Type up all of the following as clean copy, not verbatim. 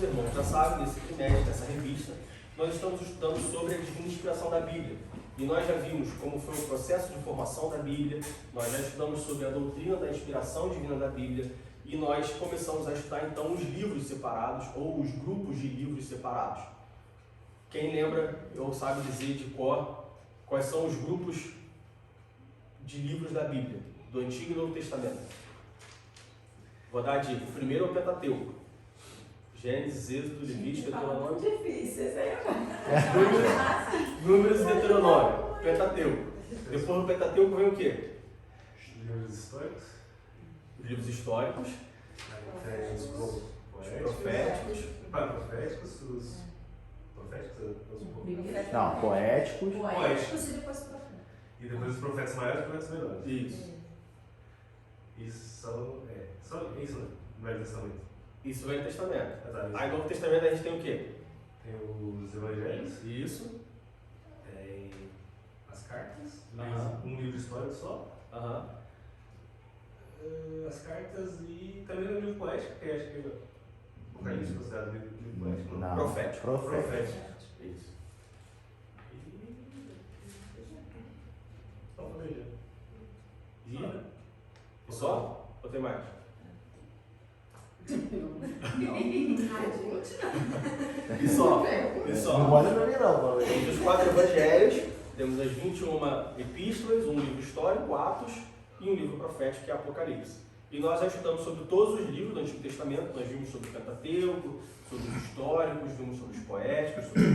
os irmãos já sabem, nesse trimestre, nessa revista, nós estamos estudando sobre a divina inspiração da Bíblia. E nós já vimos como foi o processo de formação da Bíblia, nós já estudamos sobre a doutrina da inspiração divina da Bíblia, e nós começamos a estudar então os livros separados, ou os grupos de livros separados. Quem lembra ou sabe dizer de cor quais são os grupos de livros da Bíblia, do Antigo e Novo Testamento? Vou dar a dica. O primeiro é o Pentateuco. Gênesis, Êxodo, Levítico, Deuteronômio. Difícil, isso aí é Números e Deuteronômio. Pentateuco. Depois do Pentateuco vem o quê? Livros históricos. Os livros históricos. Tem os Proféticos. Proféticos, os proféticos, Não, poéticos. Poéticos e depois proféticos. e depois os profetas maiores e os profetas menores. Isso. Isso são isso, né? No Velho Testamento. Isso vem no Testamento. Exato. Aí no Novo Testamento a gente tem o quê? Tem os evangelhos, Isso. tem as cartas, Aham. um livro histórico só, Aham. as cartas e também um livro poético, que acho que o Apocalipse é considerado livro poético. Não. Profético. Profético. Isso. Só pra ver. E só? Ou tem mais? E só? E Não só? olha pra mim não, Paulo. Temos os 4 evangelhos, temos as 21 epístolas, um livro histórico, Atos, e um livro profético, que é Apocalipse. E nós já estudamos sobre todos os livros do Antigo Testamento, nós vimos sobre o Pentateuco, sobre os históricos, vimos sobre os poéticos, sobre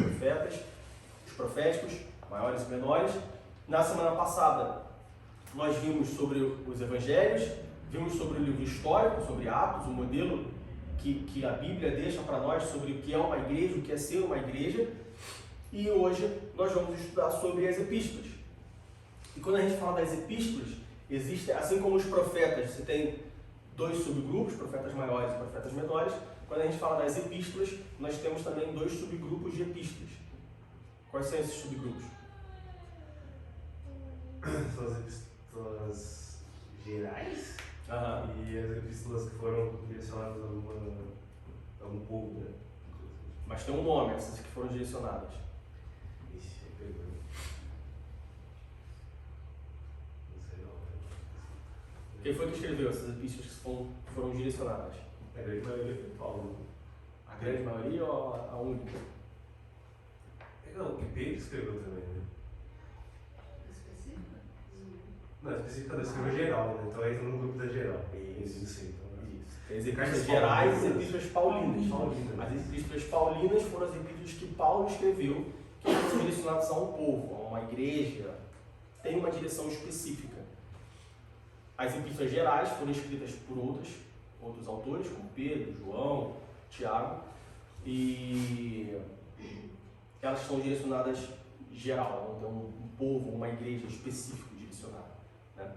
os proféticos, maiores e menores. Na semana passada, nós vimos sobre os evangelhos, vimos sobre o livro histórico, sobre Atos, o modelo que a Bíblia deixa para nós sobre o que é uma igreja, o que é ser uma igreja. E hoje nós vamos estudar sobre as epístolas. E quando a gente fala das epístolas, existe, assim como os profetas, você tem 2 subgrupos, profetas maiores e profetas menores. Quando a gente fala das epístolas, nós temos também 2 subgrupos de epístolas. Quais são esses subgrupos? São as epístolas gerais Aham. e as epístolas que foram direcionadas a algum povo, né? Mas tem um nome, essas que foram direcionadas. Ixi, pegou. Não sei não. Quem foi que escreveu essas epístolas que foram direcionadas? A grande maioria foi Paulo. A grande maioria ou a única? Não, que Pedro escreveu também, né? Não, específica da escreveu geral, né? Então entra no grupo da geral. Isso, então. Tem as epístolas gerais e as epístolas paulinas. Paulinas. As epístolas paulinas foram as epístolas que Paulo escreveu, que foram direcionadas a um povo, a uma igreja. Tem uma direção específica. As epístolas gerais foram escritas por outros autores, como Pedro, João, Tiago, e elas são direcionadas geral, então um povo, uma igreja específica direcionada. Né?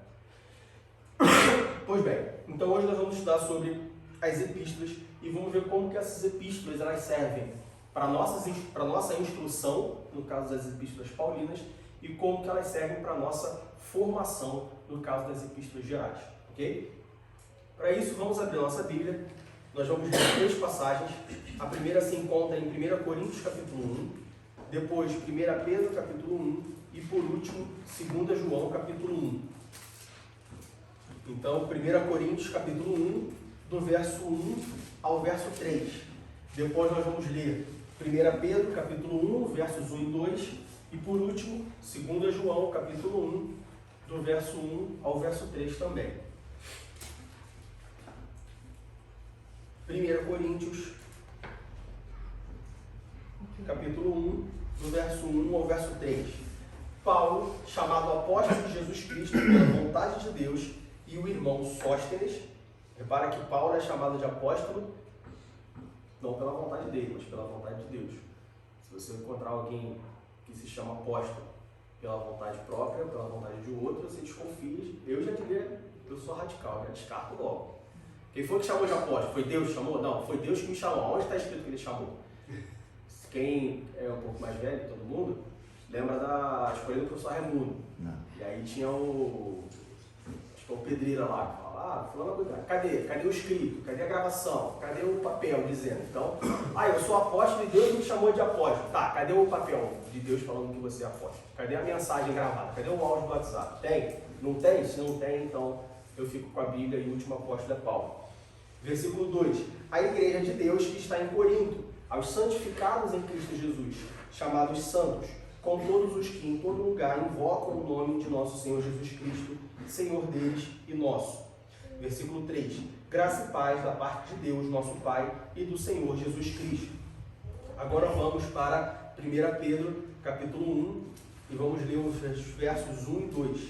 Pois bem, então hoje nós vamos estudar sobre as epístolas e vamos ver como que essas epístolas elas servem para nossa instrução, no caso das epístolas paulinas, e como que elas servem para nossa formação, no caso das epístolas gerais, ok? Para isso, vamos abrir a nossa Bíblia. Nós vamos ler 3 passagens. A primeira se encontra em 1 Coríntios capítulo 1, depois 1 Pedro capítulo 1 e por último 2 João capítulo 1. Então, 1 Coríntios capítulo 1, do verso 1 ao verso 3. Depois nós vamos ler 1 Pedro capítulo 1, versos 1 e 2 e por último 2 João capítulo 1, do verso 1 ao verso 3 também. 1 Coríntios, capítulo 1, do verso 1 ao verso 3. Paulo, chamado apóstolo de Jesus Cristo pela vontade de Deus, e o irmão Sóstenes. Repara que Paulo é chamado de apóstolo não pela vontade dele, mas pela vontade de Deus. Se você encontrar alguém que se chama apóstolo pela vontade própria, pela vontade de outro, você desconfia. Eu já diria, eu sou radical, já descarto logo. Quem foi que chamou de apóstolo? Foi Deus que chamou? Não, foi Deus que me chamou. Onde está escrito que ele chamou? Quem é um pouco mais velho, todo mundo, lembra da escolha do professor Raimundo. Não. E aí tinha o pedreira lá, que falava, Ah, fulano coisa. Cadê? Cadê o escrito? Cadê a gravação? Cadê o papel dizendo? Então, eu sou apóstolo e Deus me chamou de apóstolo. Tá, cadê o papel de Deus falando que você é apóstolo? Cadê a mensagem gravada? Cadê o áudio do WhatsApp? Tem? Não tem? Se não tem, então eu fico com a Bíblia e o último apóstolo é Paulo. Versículo 2. A igreja de Deus que está em Corinto, aos santificados em Cristo Jesus, chamados santos, com todos os que em todo lugar invocam o nome de nosso Senhor Jesus Cristo, Senhor deles e nosso. Versículo 3. Graça e paz da parte de Deus, nosso Pai, e do Senhor Jesus Cristo. Agora vamos para 1 Pedro, capítulo 1, e vamos ler os versos 1 e 2.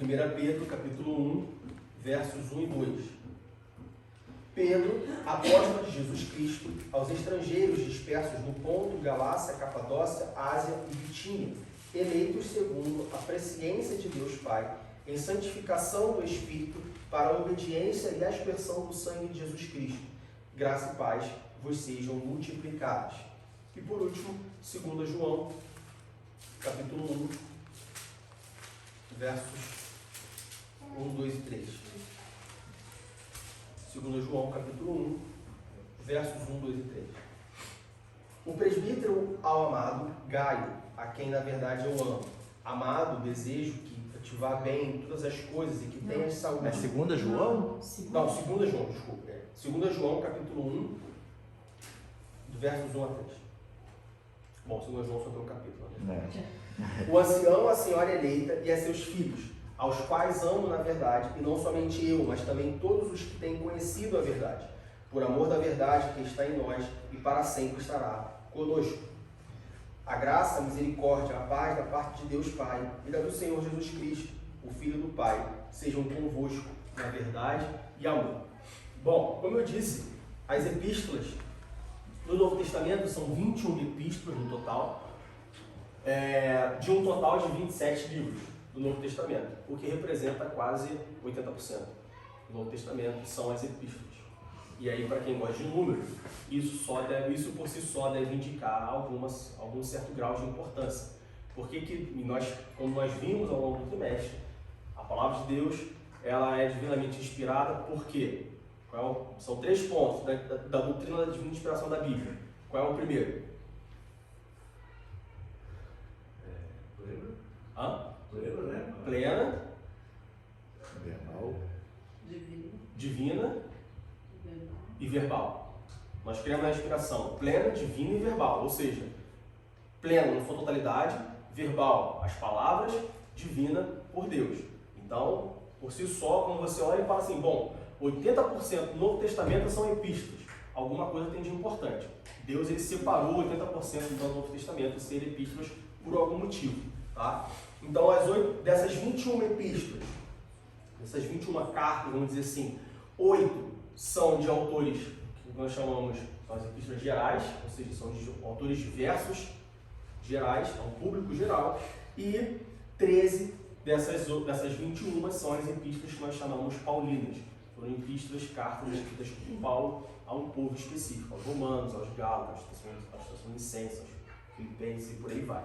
1 Pedro, capítulo 1, versos 1 e 2. Pedro, apóstolo de Jesus Cristo, aos estrangeiros dispersos no Ponto, Galácia, Capadócia, Ásia e Bitínia, eleitos segundo a presciência de Deus Pai, em santificação do Espírito, para a obediência e a aspersão do sangue de Jesus Cristo. Graça e paz vos sejam multiplicadas. E por último, 2 João, capítulo 1, versos 1, 2 e 3. 2 João, capítulo 1, versos 1, 2 e 3. O presbítero ao amado Gaio, a quem na verdade eu amo. Amado, desejo que te vá bem em todas as coisas e que tenhas saúde. É 2 João? Não, 2 João, desculpa. 2 João, capítulo 1, do versos 1 a 3. Bom, 2 João só tem um capítulo, né? O ancião, a senhora eleita e a seus filhos, aos quais amo na verdade, e não somente eu, mas também todos os que têm conhecido a verdade, por amor da verdade que está em nós e para sempre estará conosco. A graça, a misericórdia, a paz da parte de Deus Pai e da do Senhor Jesus Cristo, o Filho do Pai, sejam convosco na verdade e amor. Bom, como eu disse, as epístolas do Novo Testamento são 21 epístolas no total, de um total de 27 livros do Novo Testamento, o que representa quase 80% do Novo Testamento são as epístolas. E aí, para quem gosta de números, isso por si só deve indicar algum certo grau de importância. Porque como nós vimos ao longo do trimestre, a palavra de Deus ela é divinamente inspirada. Por quê? São 3 pontos da doutrina da divina inspiração da Bíblia. Qual é o primeiro? Plena, Verbal. divina e verbal. Nós cremos na inspiração plena, divina e verbal, ou seja, plena na sua totalidade, verbal as palavras, divina por Deus. Então, por si só, quando você olha e fala assim, bom, 80% do Novo Testamento são epístolas, alguma coisa tem de importante. Deus ele separou 80% do Novo Testamento ser epístolas por algum motivo, tá? Então, dessas 21 epístolas, dessas 21 cartas, vamos dizer assim, 8 são de autores que nós chamamos as epístolas gerais, ou seja, são de autores diversos, gerais, é um público geral, e 13 dessas 21 são as epístolas que nós chamamos paulinas. Foram epístolas, cartas escritas por Paulo a um povo específico, aos romanos, aos gálatas, aos tessalonicenses, aos filipenses e por aí vai.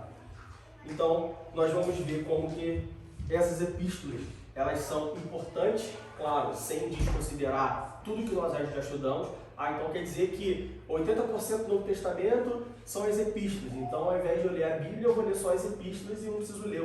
Então, nós vamos ver como que essas epístolas, elas são importantes, claro, sem desconsiderar tudo que nós já estudamos. Então quer dizer que 80% do Novo Testamento são as epístolas. Então, ao invés de eu ler a Bíblia, eu vou ler só as epístolas e não preciso ler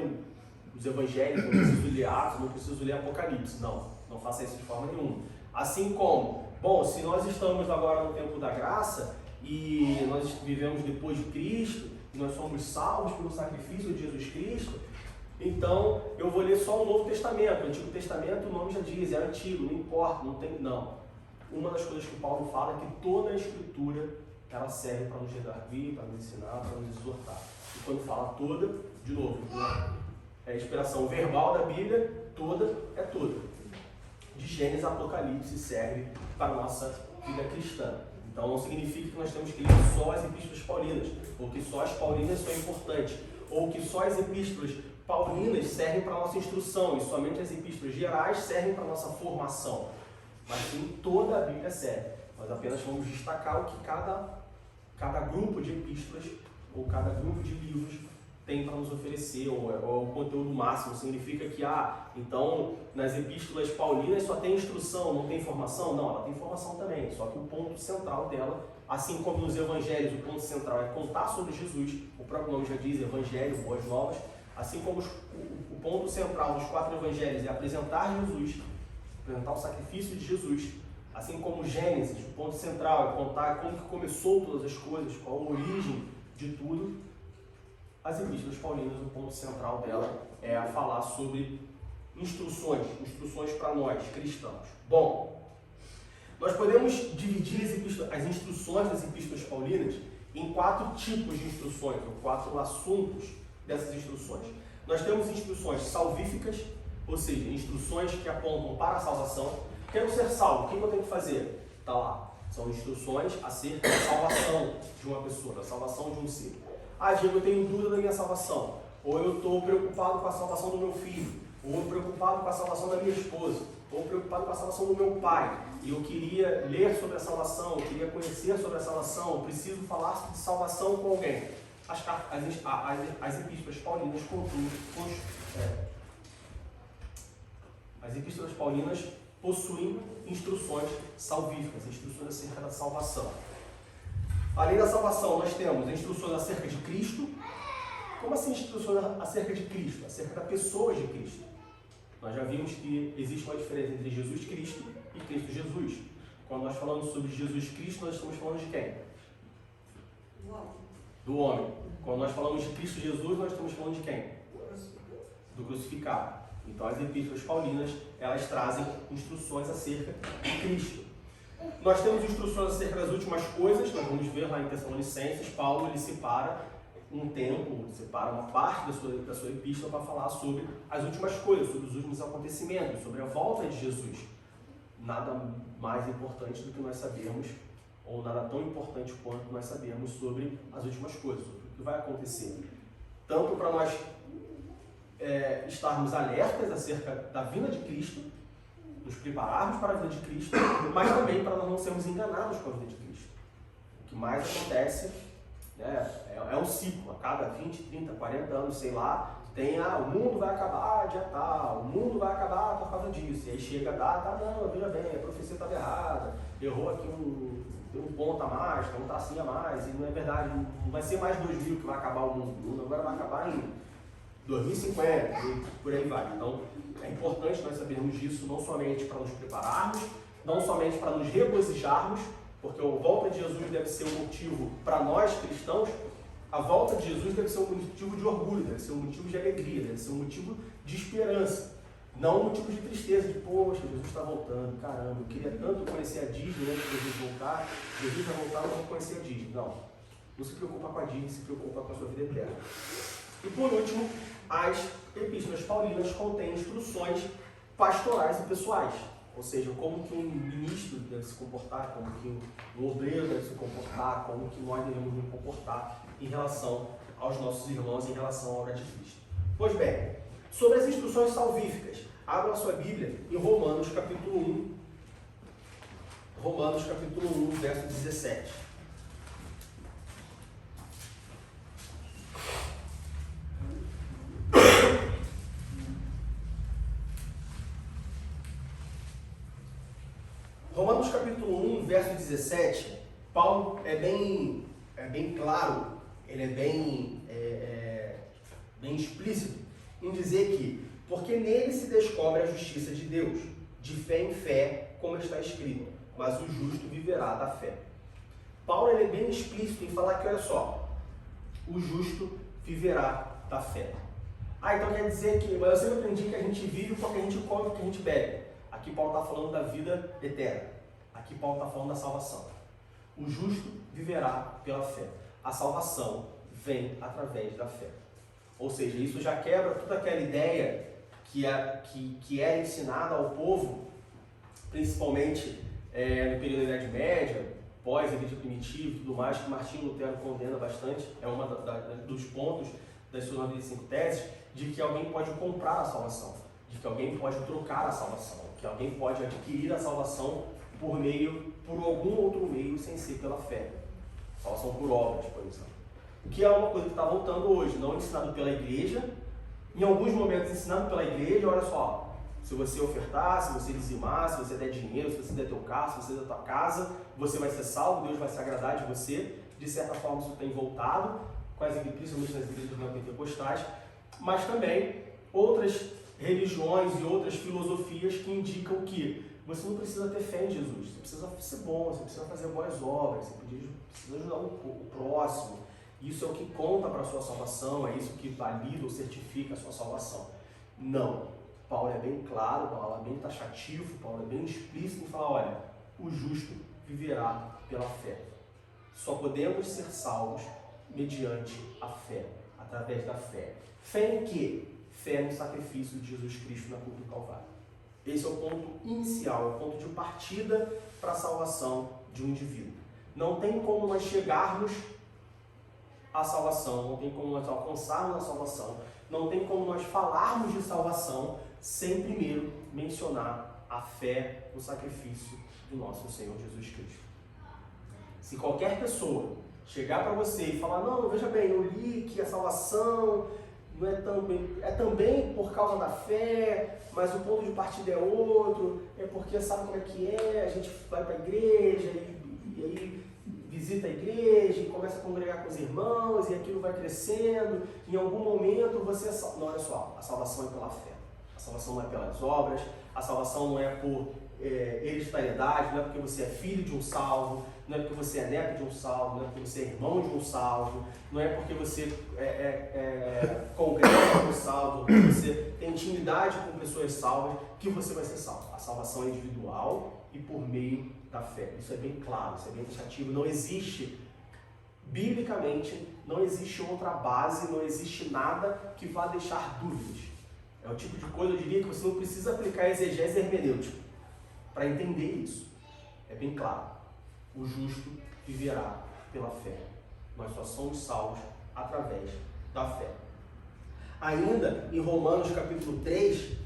os evangelhos, não preciso ler Atos, não preciso ler Apocalipse. Não faça isso de forma nenhuma. Assim como, bom, se nós estamos agora no tempo da graça e nós vivemos depois de Cristo, nós somos salvos pelo sacrifício de Jesus Cristo, então eu vou ler só o Novo Testamento. O Antigo Testamento, o nome já diz, é antigo, não importa, não. Uma das coisas que Paulo fala é que toda a Escritura, ela serve para nos redarguir, para nos ensinar, para nos exortar. E quando fala toda, de novo, é a inspiração verbal da Bíblia, toda é toda. De Gênesis a Apocalipse serve para a nossa vida cristã. Então não significa que nós temos que ler só as epístolas paulinas, ou que só as paulinas são importantes, ou que só as epístolas paulinas servem para a nossa instrução, e somente as epístolas gerais servem para a nossa formação. Mas sim, toda a Bíblia serve. Nós apenas vamos destacar o que cada grupo de epístolas, ou cada grupo de livros tem para nos oferecer, ou é o conteúdo máximo. Significa que, então, nas epístolas paulinas só tem instrução, não tem informação? Não, ela tem informação também, só que o ponto central dela, assim como nos evangelhos, o ponto central é contar sobre Jesus, o próprio nome já diz, evangelho, boas novas, assim como o ponto central dos 4 evangelhos é apresentar Jesus, apresentar o sacrifício de Jesus, assim como Gênesis, o ponto central é contar como que começou todas as coisas, qual a origem de tudo. As epístolas paulinas, o ponto central dela é a falar sobre instruções para nós, cristãos. Bom, nós podemos dividir as instruções das epístolas paulinas em 4 tipos de instruções, ou 4 assuntos dessas instruções. Nós temos instruções salvíficas, ou seja, instruções que apontam para a salvação. Quero ser salvo, o que eu tenho que fazer? Está lá. São instruções acerca da salvação de uma pessoa, da salvação de um ser. Diego, eu tenho dúvida da minha salvação. Ou eu estou preocupado com a salvação do meu filho. Ou preocupado com a salvação da minha esposa. Ou preocupado com a salvação do meu pai. E eu queria ler sobre a salvação, eu queria conhecer sobre a salvação, eu preciso falar de salvação com alguém. As epístolas paulinas as epístolas paulinas possuem instruções salvíficas, instruções acerca da salvação. Além da salvação, nós temos instruções acerca de Cristo. Como assim instruções acerca de Cristo? Acerca da pessoa de Cristo. Nós já vimos que existe uma diferença entre Jesus Cristo e Cristo Jesus. Quando nós falamos sobre Jesus Cristo, nós estamos falando de quem? Do homem. Quando nós falamos de Cristo Jesus, nós estamos falando de quem? Do crucificado. Então as epístolas paulinas, elas trazem instruções acerca de Cristo. Nós temos instruções acerca das últimas coisas. Nós vamos ver lá em Tessalonicenses, Paulo ele separa um tempo, separa uma parte da sua epístola para falar sobre as últimas coisas, sobre os últimos acontecimentos, sobre a volta de Jesus. Nada mais importante do que nós sabermos, ou nada tão importante quanto nós sabermos sobre as últimas coisas, sobre o que vai acontecer. Tanto para nós estarmos alertas acerca da vinda de Cristo, nos prepararmos para a vinda de Cristo, mas também para nós não sermos enganados com a vinda de Cristo. O que mais acontece é um ciclo, a cada 20, 30, 40 anos, sei lá, tem o mundo vai acabar dia tal, o mundo vai acabar por causa disso. E aí chega a data, não, veja bem, a profecia estava errada, errou aqui tem um ponto a mais, tem um tracinho a mais, e não é verdade, não vai ser mais 2000 que vai acabar o mundo agora vai acabar em 2050, e por aí vai. Então, é importante nós sabermos disso, não somente para nos prepararmos, não somente para nos regozijarmos, porque a volta de Jesus deve ser um motivo para nós cristãos, a volta de Jesus deve ser um motivo de orgulho, deve ser um motivo de alegria, deve ser um motivo de esperança, não um motivo de tristeza, de poxa, Jesus está voltando, caramba, eu queria tanto conhecer a Disney antes de Jesus voltar, Jesus vai voltar, eu não vou conhecer a Disney. Não se preocupa com a Disney, se preocupa com a sua vida eterna. E por último, as epístolas paulinas contêm instruções pastorais e pessoais, ou seja, como que um ministro deve se comportar, como que um obreiro deve se comportar, como que nós devemos nos comportar em relação aos nossos irmãos, em relação à obra de Cristo. Pois bem, sobre as instruções salvíficas, abra a sua Bíblia em Romanos capítulo 1, verso 17. Romanos capítulo 1, verso 17, Paulo é bem claro, ele é bem explícito em dizer que, porque nele se descobre a justiça de Deus, de fé em fé, como está escrito, mas o justo viverá da fé. Paulo ele é bem explícito em falar que, olha só, o justo viverá da fé. Então quer dizer que, mas eu sempre aprendi que a gente vive porque a gente come, porque a gente bebe. Aqui Paulo está falando da vida eterna. Aqui Paulo está falando da salvação. O justo viverá pela fé. A salvação vem através da fé. Ou seja, isso já quebra toda aquela ideia que era ensinada ao povo, principalmente no período da Idade Média, pós-Igreja Primitiva e tudo mais, que Martinho Lutero condena bastante, é um dos pontos das suas 95 teses, de que alguém pode comprar a salvação, de que alguém pode trocar a salvação, que alguém pode adquirir a salvação por algum outro meio sem ser pela fé. Salvação por obras, por exemplo. que é uma coisa que está voltando hoje, não ensinado pela igreja, em alguns momentos ensinado pela igreja, olha só, se você ofertar, se você dizimar, se você der dinheiro, se você der teu carro, se você der tua casa, você vai ser salvo, Deus vai se agradar de você. De certa forma isso tem voltado, principalmente nas igrejas neopentecostais, mas também outras religiões e outras filosofias que indicam que você não precisa ter fé em Jesus, você precisa ser bom, você precisa fazer boas obras, você precisa ajudar o próximo. Isso é o que conta para a sua salvação, é isso que valida ou certifica a sua salvação. Não. Paulo é bem claro, Paulo é bem taxativo, Paulo é bem explícito em falar, olha, o justo viverá pela fé. Só podemos ser salvos mediante a fé, através da fé. Fé em quê? Fé no sacrifício de Jesus Cristo na cruz do Calvário. Esse é o ponto inicial, é o ponto de partida para a salvação de um indivíduo. Não tem como nós chegarmos à salvação, não tem como nós alcançarmos a salvação, não tem como nós falarmos de salvação sem primeiro mencionar a fé no sacrifício do nosso Senhor Jesus Cristo. Se qualquer pessoa chegar para você e falar, não, veja bem, eu li que a salvação não é também por causa da fé, mas o ponto de partida é outro, é porque sabe como é que é, a gente vai para a igreja e aí visita a igreja e começa a congregar com os irmãos e aquilo vai crescendo, em algum momento você é salvo. Não, olha só, a salvação é pela fé, a salvação não é pelas obras, a salvação não é por hereditariedade, não é porque você é filho de um salvo, não é porque você é neto de um salvo, não é porque você é irmão de um salvo, não é porque você congrega com um salvo, porque você tem intimidade com pessoas salvas, que você vai ser salvo. A salvação é individual e por meio da fé. Isso é bem claro, isso é bem taxativo. Não existe, biblicamente, não existe outra base, não existe nada que vá deixar dúvidas. É o tipo de coisa, eu diria, que você não precisa aplicar exegese hermenêutica para entender isso. É bem claro. O justo viverá pela fé. Nós só somos salvos através da fé. Ainda em Romanos capítulo 3,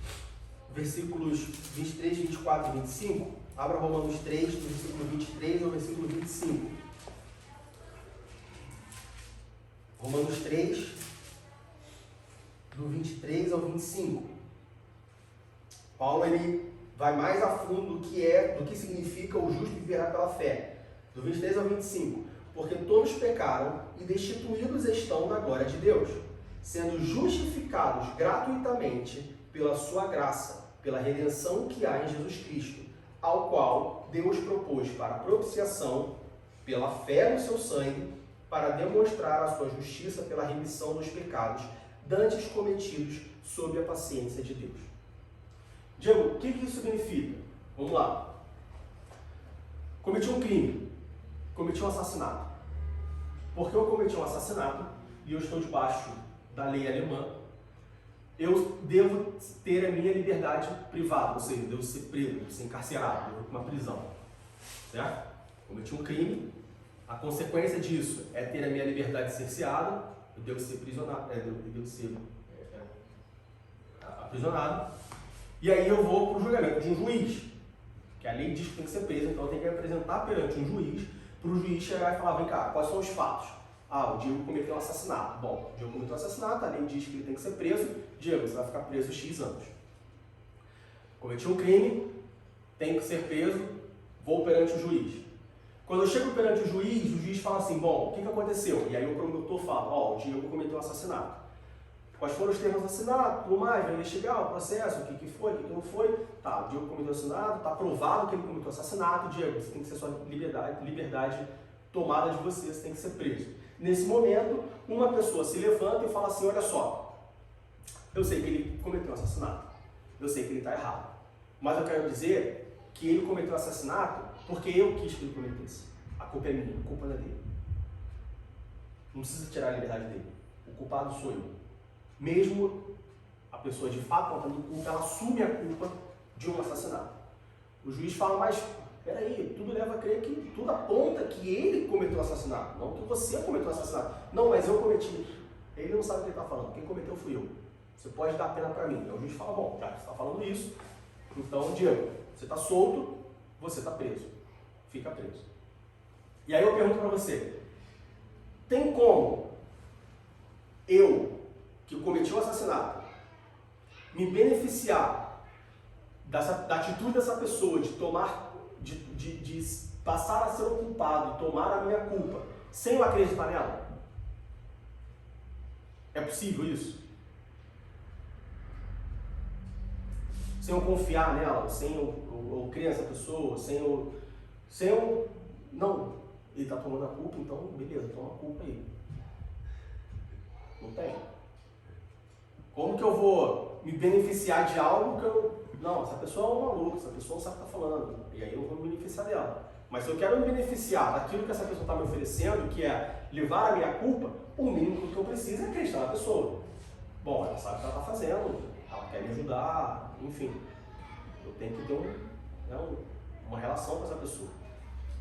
versículos 23, 24 e 25, abra Romanos 3, do versículo 23 ao versículo 25. Romanos 3, do 23 ao 25. Paulo ele vai mais a fundo do que significa o justo viverá pela fé. Do 23 ao 25. Porque todos pecaram e destituídos estão da glória de Deus, sendo justificados gratuitamente pela sua graça, pela redenção que há em Jesus Cristo, ao qual Deus propôs para propiciação pela fé no seu sangue, para demonstrar a sua justiça pela remissão dos pecados dantes cometidos sob a paciência de Deus. Diego, o que isso significa? Vamos lá. Cometi um crime, cometi um assassinato. Porque eu cometi um assassinato e eu estou debaixo da lei alemã, eu devo ter a minha liberdade privada, ou seja, devo ser preso, devo ser encarcerado, devo ir para uma prisão. Certo? Cometi um crime, a consequência disso é ter a minha liberdade cerceada, eu devo ser aprisionado, e aí eu vou para o julgamento de um juiz, que a lei diz que tem que ser preso, então eu tenho que apresentar perante um juiz, para o juiz chegar e falar, vem cá, quais são os fatos? Ah, o Diego cometeu um assassinato. Bom, o Diego cometeu um assassinato, a lei diz que ele tem que ser preso, Diego, você vai ficar preso X anos. Cometi um crime, tenho que ser preso, vou perante o juiz. Quando eu chego perante o juiz fala assim, bom, o que aconteceu? E aí o promotor fala, ó, o Diego cometeu um assassinato. Quais foram os termos do assassinato, tudo mais, vai investigar o processo, o que foi, o que não foi. Tá, o Diego cometeu assassinato, está provado que ele cometeu assassinato, Diego, você tem que ser sua liberdade tomada de você tem que ser preso. Nesse momento, uma pessoa se levanta e fala assim, olha só, eu sei que ele cometeu um assassinato, eu sei que ele está errado, mas eu quero dizer que ele cometeu assassinato porque eu quis que ele cometesse. A culpa é minha, a culpa não é dele. Não precisa tirar a liberdade dele. O culpado sou eu. Mesmo a pessoa de fato contando culpa, ela assume a culpa de um assassinato. O juiz fala, mas peraí, tudo leva a crer que tudo aponta que ele cometeu o assassinato, não que você cometeu o assassinato. Não, mas eu cometi. Ele não sabe o que ele está falando, quem cometeu fui eu. Você pode dar a pena para mim. Aí o juiz fala, bom, já que você está falando isso, então, Diego, você está solto, você está preso. Fica preso. E aí eu pergunto para você, tem como eu, que cometi o assassinato, me beneficiar da atitude dessa pessoa de tomar, de passar a ser o culpado, tomar a minha culpa, sem eu acreditar nela? É possível isso? Sem eu confiar nela, sem eu crer nessa pessoa, sem eu... Não, ele está tomando a culpa, então beleza, toma a culpa aí. Não tem. Como que eu vou me beneficiar de algo que eu... Não, essa pessoa é um maluco, essa pessoa não sabe o que está falando. E aí eu vou me beneficiar dela. Mas se eu quero me beneficiar daquilo que essa pessoa está me oferecendo, que é levar a minha culpa, o mínimo que eu preciso é acreditar na pessoa. Bom, ela sabe o que ela está fazendo, ela quer me ajudar, enfim. Eu tenho que ter uma relação com essa pessoa.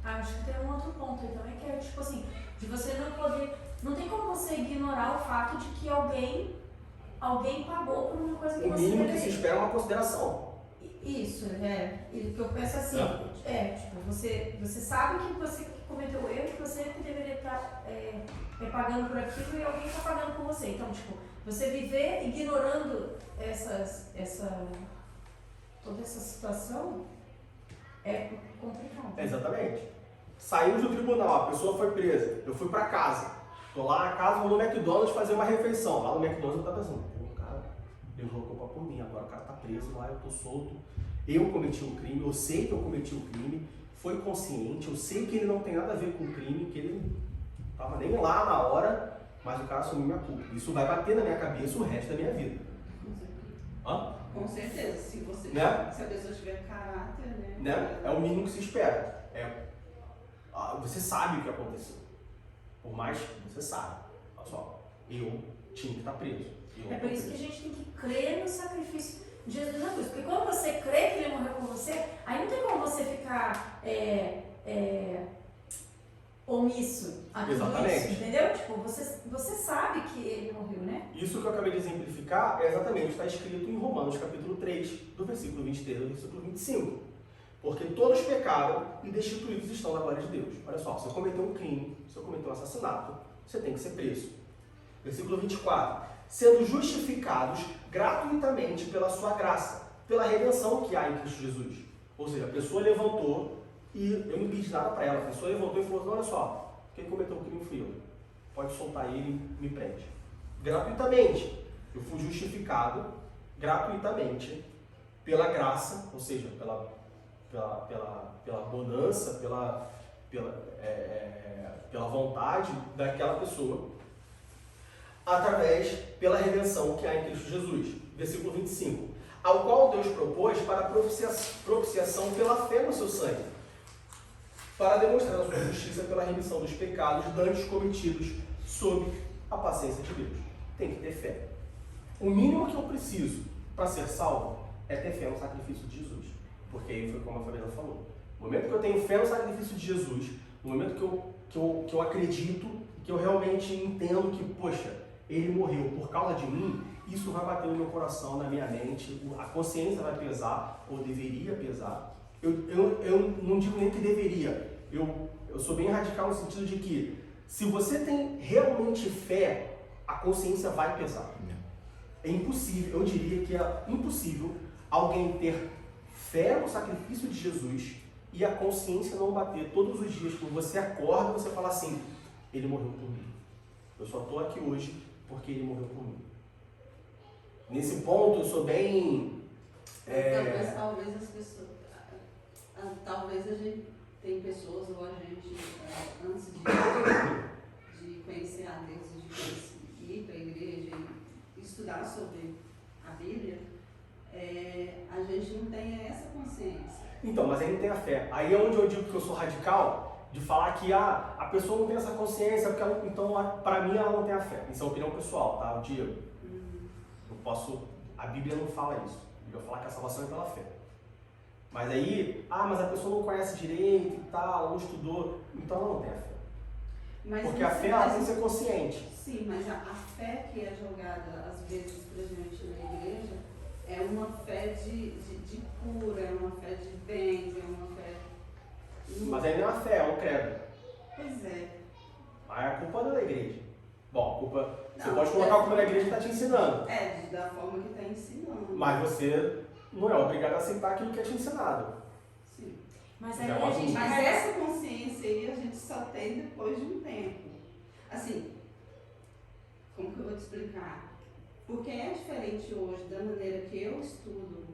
Acho que tem um outro ponto aí também, que é tipo assim, de você não poder... Não tem como você ignorar o fato de que alguém pagou por uma coisa que O você mínimo que deveria. se espera é uma consideração. Isso, e que eu penso assim, tipo, você sabe que você que cometeu o erro, que você que deveria estar pagando por aquilo e alguém está pagando por você. Então, tipo, você viver ignorando toda essa situação é complicado. Exatamente. Saímos do tribunal, a pessoa foi presa, eu fui pra casa. Tô lá na casa, vou no McDonald's fazer uma refeição. Lá no McDonald's eu tava pensando, pô, cara, levou a culpa por mim, agora o cara tá preso lá, eu tô solto. Eu cometi um crime, eu sei que eu cometi um crime, foi consciente, eu sei que ele não tem nada a ver com o crime, que ele não tava nem lá na hora, mas o cara assumiu minha culpa. Isso vai bater na minha cabeça o resto da minha vida. Hã? Com certeza, se você Né? se a pessoa tiver caráter, Né? É o mínimo que se espera. Você sabe o que aconteceu. Por mais que você sabe. Olha só, eu tinha que estar preso. É por isso que a gente tem que crer no sacrifício de Jesus na cruz. Porque quando você crê que ele morreu por você, aí não tem como você ficar omisso a tudo Exatamente. isso, entendeu? Tipo, você sabe que ele morreu, né? Isso que eu acabei de exemplificar é exatamente o que está escrito em Romanos capítulo 3, do versículo 23 ao versículo 25. Porque todos pecaram e destituídos estão da glória de Deus. Olha só, se eu cometer um crime, se eu cometer um assassinato, você tem que ser preso. Versículo 24. Sendo justificados gratuitamente pela sua graça, pela redenção que há em Cristo Jesus. Ou seja, a pessoa levantou e eu não pedi nada para ela. A pessoa levantou e falou, olha só, quem cometeu o crime fui eu. Pode soltar ele e me prende. Gratuitamente. Eu fui justificado gratuitamente pela graça, ou seja, pela bonança, pela vontade daquela pessoa, pela redenção que há em Cristo Jesus. Versículo 25. Ao qual Deus propôs para propiciação pela fé no seu sangue, para demonstrar a sua justiça pela remissão dos pecados dantes cometidos sob a paciência de Deus. Tem que ter fé. O mínimo que eu preciso para ser salvo é ter fé no sacrifício de Jesus. Porque aí foi como a Fabiana falou. No momento que eu tenho fé no sacrifício de Jesus, no momento que eu acredito, que eu realmente entendo que, poxa, ele morreu por causa de mim, isso vai bater no meu coração, na minha mente, a consciência vai pesar, ou deveria pesar. Eu não digo nem que deveria, eu sou bem radical no sentido de que, se você tem realmente fé, a consciência vai pesar. É impossível, eu diria que é impossível alguém ter fé no sacrifício de Jesus e a consciência não bater todos os dias, quando você acorda, você fala assim, ele morreu por mim. Eu só estou aqui hoje porque ele morreu por mim. Nesse ponto eu sou bem... Talvez as pessoas... Talvez a gente tem pessoas ou a gente, antes de conhecer a Deus, de ir para a igreja e estudar sobre a Bíblia, a gente não tem essa consciência. Então, mas aí não tem a fé. Aí é onde eu digo que eu sou radical, de falar que a pessoa não tem essa consciência, porque ela, então, para mim, ela não tem a fé. Isso é uma opinião pessoal, tá? O Diego. Eu posso... A Bíblia não fala isso. A Bíblia fala que a salvação é pela fé. Mas aí, mas a pessoa não conhece direito e tal, não estudou, então ela não tem a fé. Mas porque a fé ela tem que ser consciente. Sim, mas a fé que é jogada, às vezes, pra gente na igreja, é uma fé de cura, é uma fé de bens, é uma fé... Mas aí não é uma fé, é um credo. Pois é. Aí a culpa não é da igreja. Bom, a culpa. Você Não, pode colocar a culpa na igreja que está te ensinando. Da forma que está ensinando. Mas você não é obrigado a aceitar aquilo que é te ensinado. Sim. Mas Já aí é um a gente Mas vai- essa consciência aí a gente só tem depois de um tempo. Assim, como que eu vou te explicar? Porque é diferente hoje da maneira que eu estudo,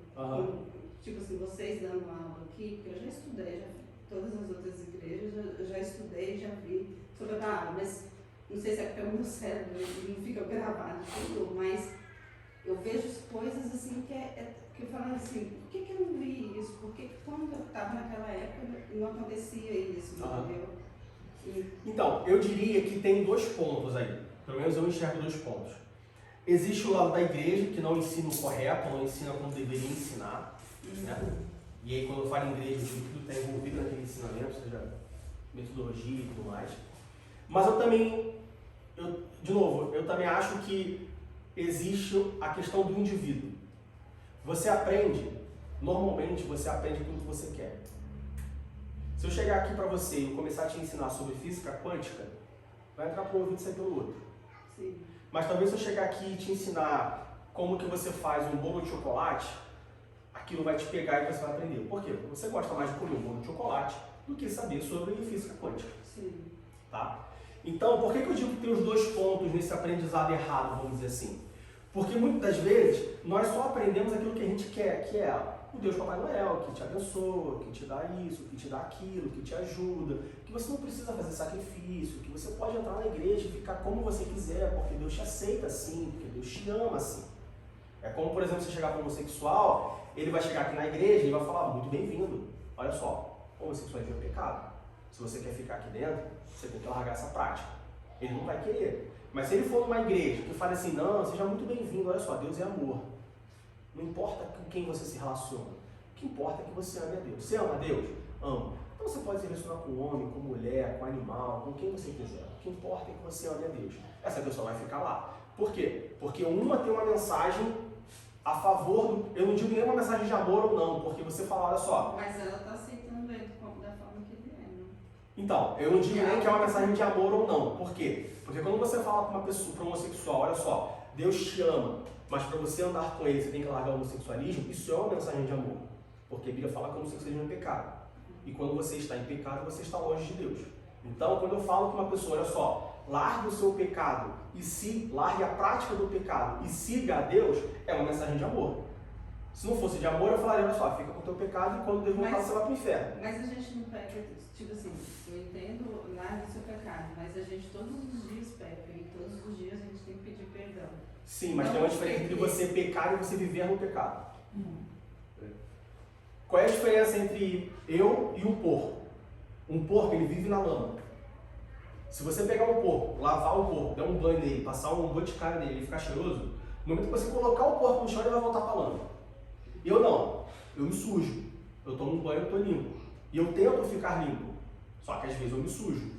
tipo assim, vocês dando aula aqui, porque eu já estudei, todas as outras igrejas, eu já estudei, já vi sobre a palavra, mas não sei se é porque o meu cérebro não fica gravado tudo, mas eu vejo coisas assim que eu falo assim, por que eu não vi isso? Por que quando eu estava naquela época não acontecia isso, entendeu? Então, eu diria que tem 2 pontos aí. Pelo menos eu enxergo 2 pontos. Existe o lado da igreja, que não ensina o correto, não ensina como deveria ensinar. Né? E aí, quando eu falo em igreja, tudo está envolvido naquele ensinamento, seja metodologia e tudo mais. Mas eu também, eu também acho que existe a questão do indivíduo. Você aprende, normalmente você aprende aquilo que você quer. Se eu chegar aqui para você e começar a te ensinar sobre física quântica, vai entrar por um ouvido e sair pelo outro. Sim. Mas talvez se eu chegar aqui e te ensinar como que você faz um bolo de chocolate, aquilo vai te pegar e você vai aprender. Por quê? Porque você gosta mais de comer um bolo de chocolate do que saber sobre física quântica. Sim. Tá? Então, por que eu digo que tem os 2 pontos nesse aprendizado errado, vamos dizer assim? Porque muitas das vezes nós só aprendemos aquilo que a gente quer, que é o Deus Papai Noel, que te abençoa, que te dá isso, que te dá aquilo, que te ajuda, que você não precisa fazer sacrifício, que você pode entrar na igreja e ficar como você quiser, porque Deus te aceita assim, porque Deus te ama assim. É como, por exemplo, você chegar para um homossexual, ele vai chegar aqui na igreja e vai falar, muito bem-vindo, olha só, homossexualismo é pecado. Se você quer ficar aqui dentro, você tem que largar essa prática. Ele não vai querer. Mas se ele for numa igreja que fala assim, não, seja muito bem-vindo, olha só, Deus é amor. Não importa com quem você se relaciona. O que importa é que você ame a Deus. Você ama a Deus? Ama. Então você pode se relacionar com homem, com mulher, com animal, com quem você quiser. O que importa é que você ame a Deus. Essa pessoa vai ficar lá. Por quê? Porque uma tem uma mensagem a favor do... Eu não digo nem uma mensagem de amor ou não, porque você fala, olha só... Mas ela está aceitando ele da forma que ele é, né? Então, eu não digo nem que é uma mensagem de amor ou não. Por quê? Porque quando você fala com uma pessoa, para um homossexual, olha só, Deus te ama, mas para você andar com ele, você tem que largar o homossexualismo, isso é uma mensagem de amor. Porque a Bíblia fala que o homossexualismo é pecado. E quando você está em pecado, você está longe de Deus. Então, quando eu falo com uma pessoa, olha só, largue o seu pecado e largue a prática do pecado e siga a Deus, é uma mensagem de amor. Se não fosse de amor, eu falaria, olha só, fica com o teu pecado e quando Deus voltar, você vai para o inferno. Mas a gente não peca, tipo assim, eu entendo lá do seu pecado, mas a gente todos os dias peca e todos os dias a gente tem que pedir perdão. Sim, mas tem uma diferença entre você pecar e você viver no pecado. Qual é a diferença entre eu e um porco? Um porco, ele vive na lama. Se você pegar um porco, lavar o porco, dar um banho nele, passar um boticário nele e ficar cheiroso, no momento que você colocar o porco no chão, ele vai voltar para a lama. Eu não. Eu me sujo. Eu tomo um banho e estou limpo. E eu tento ficar limpo. Só que às vezes eu me sujo.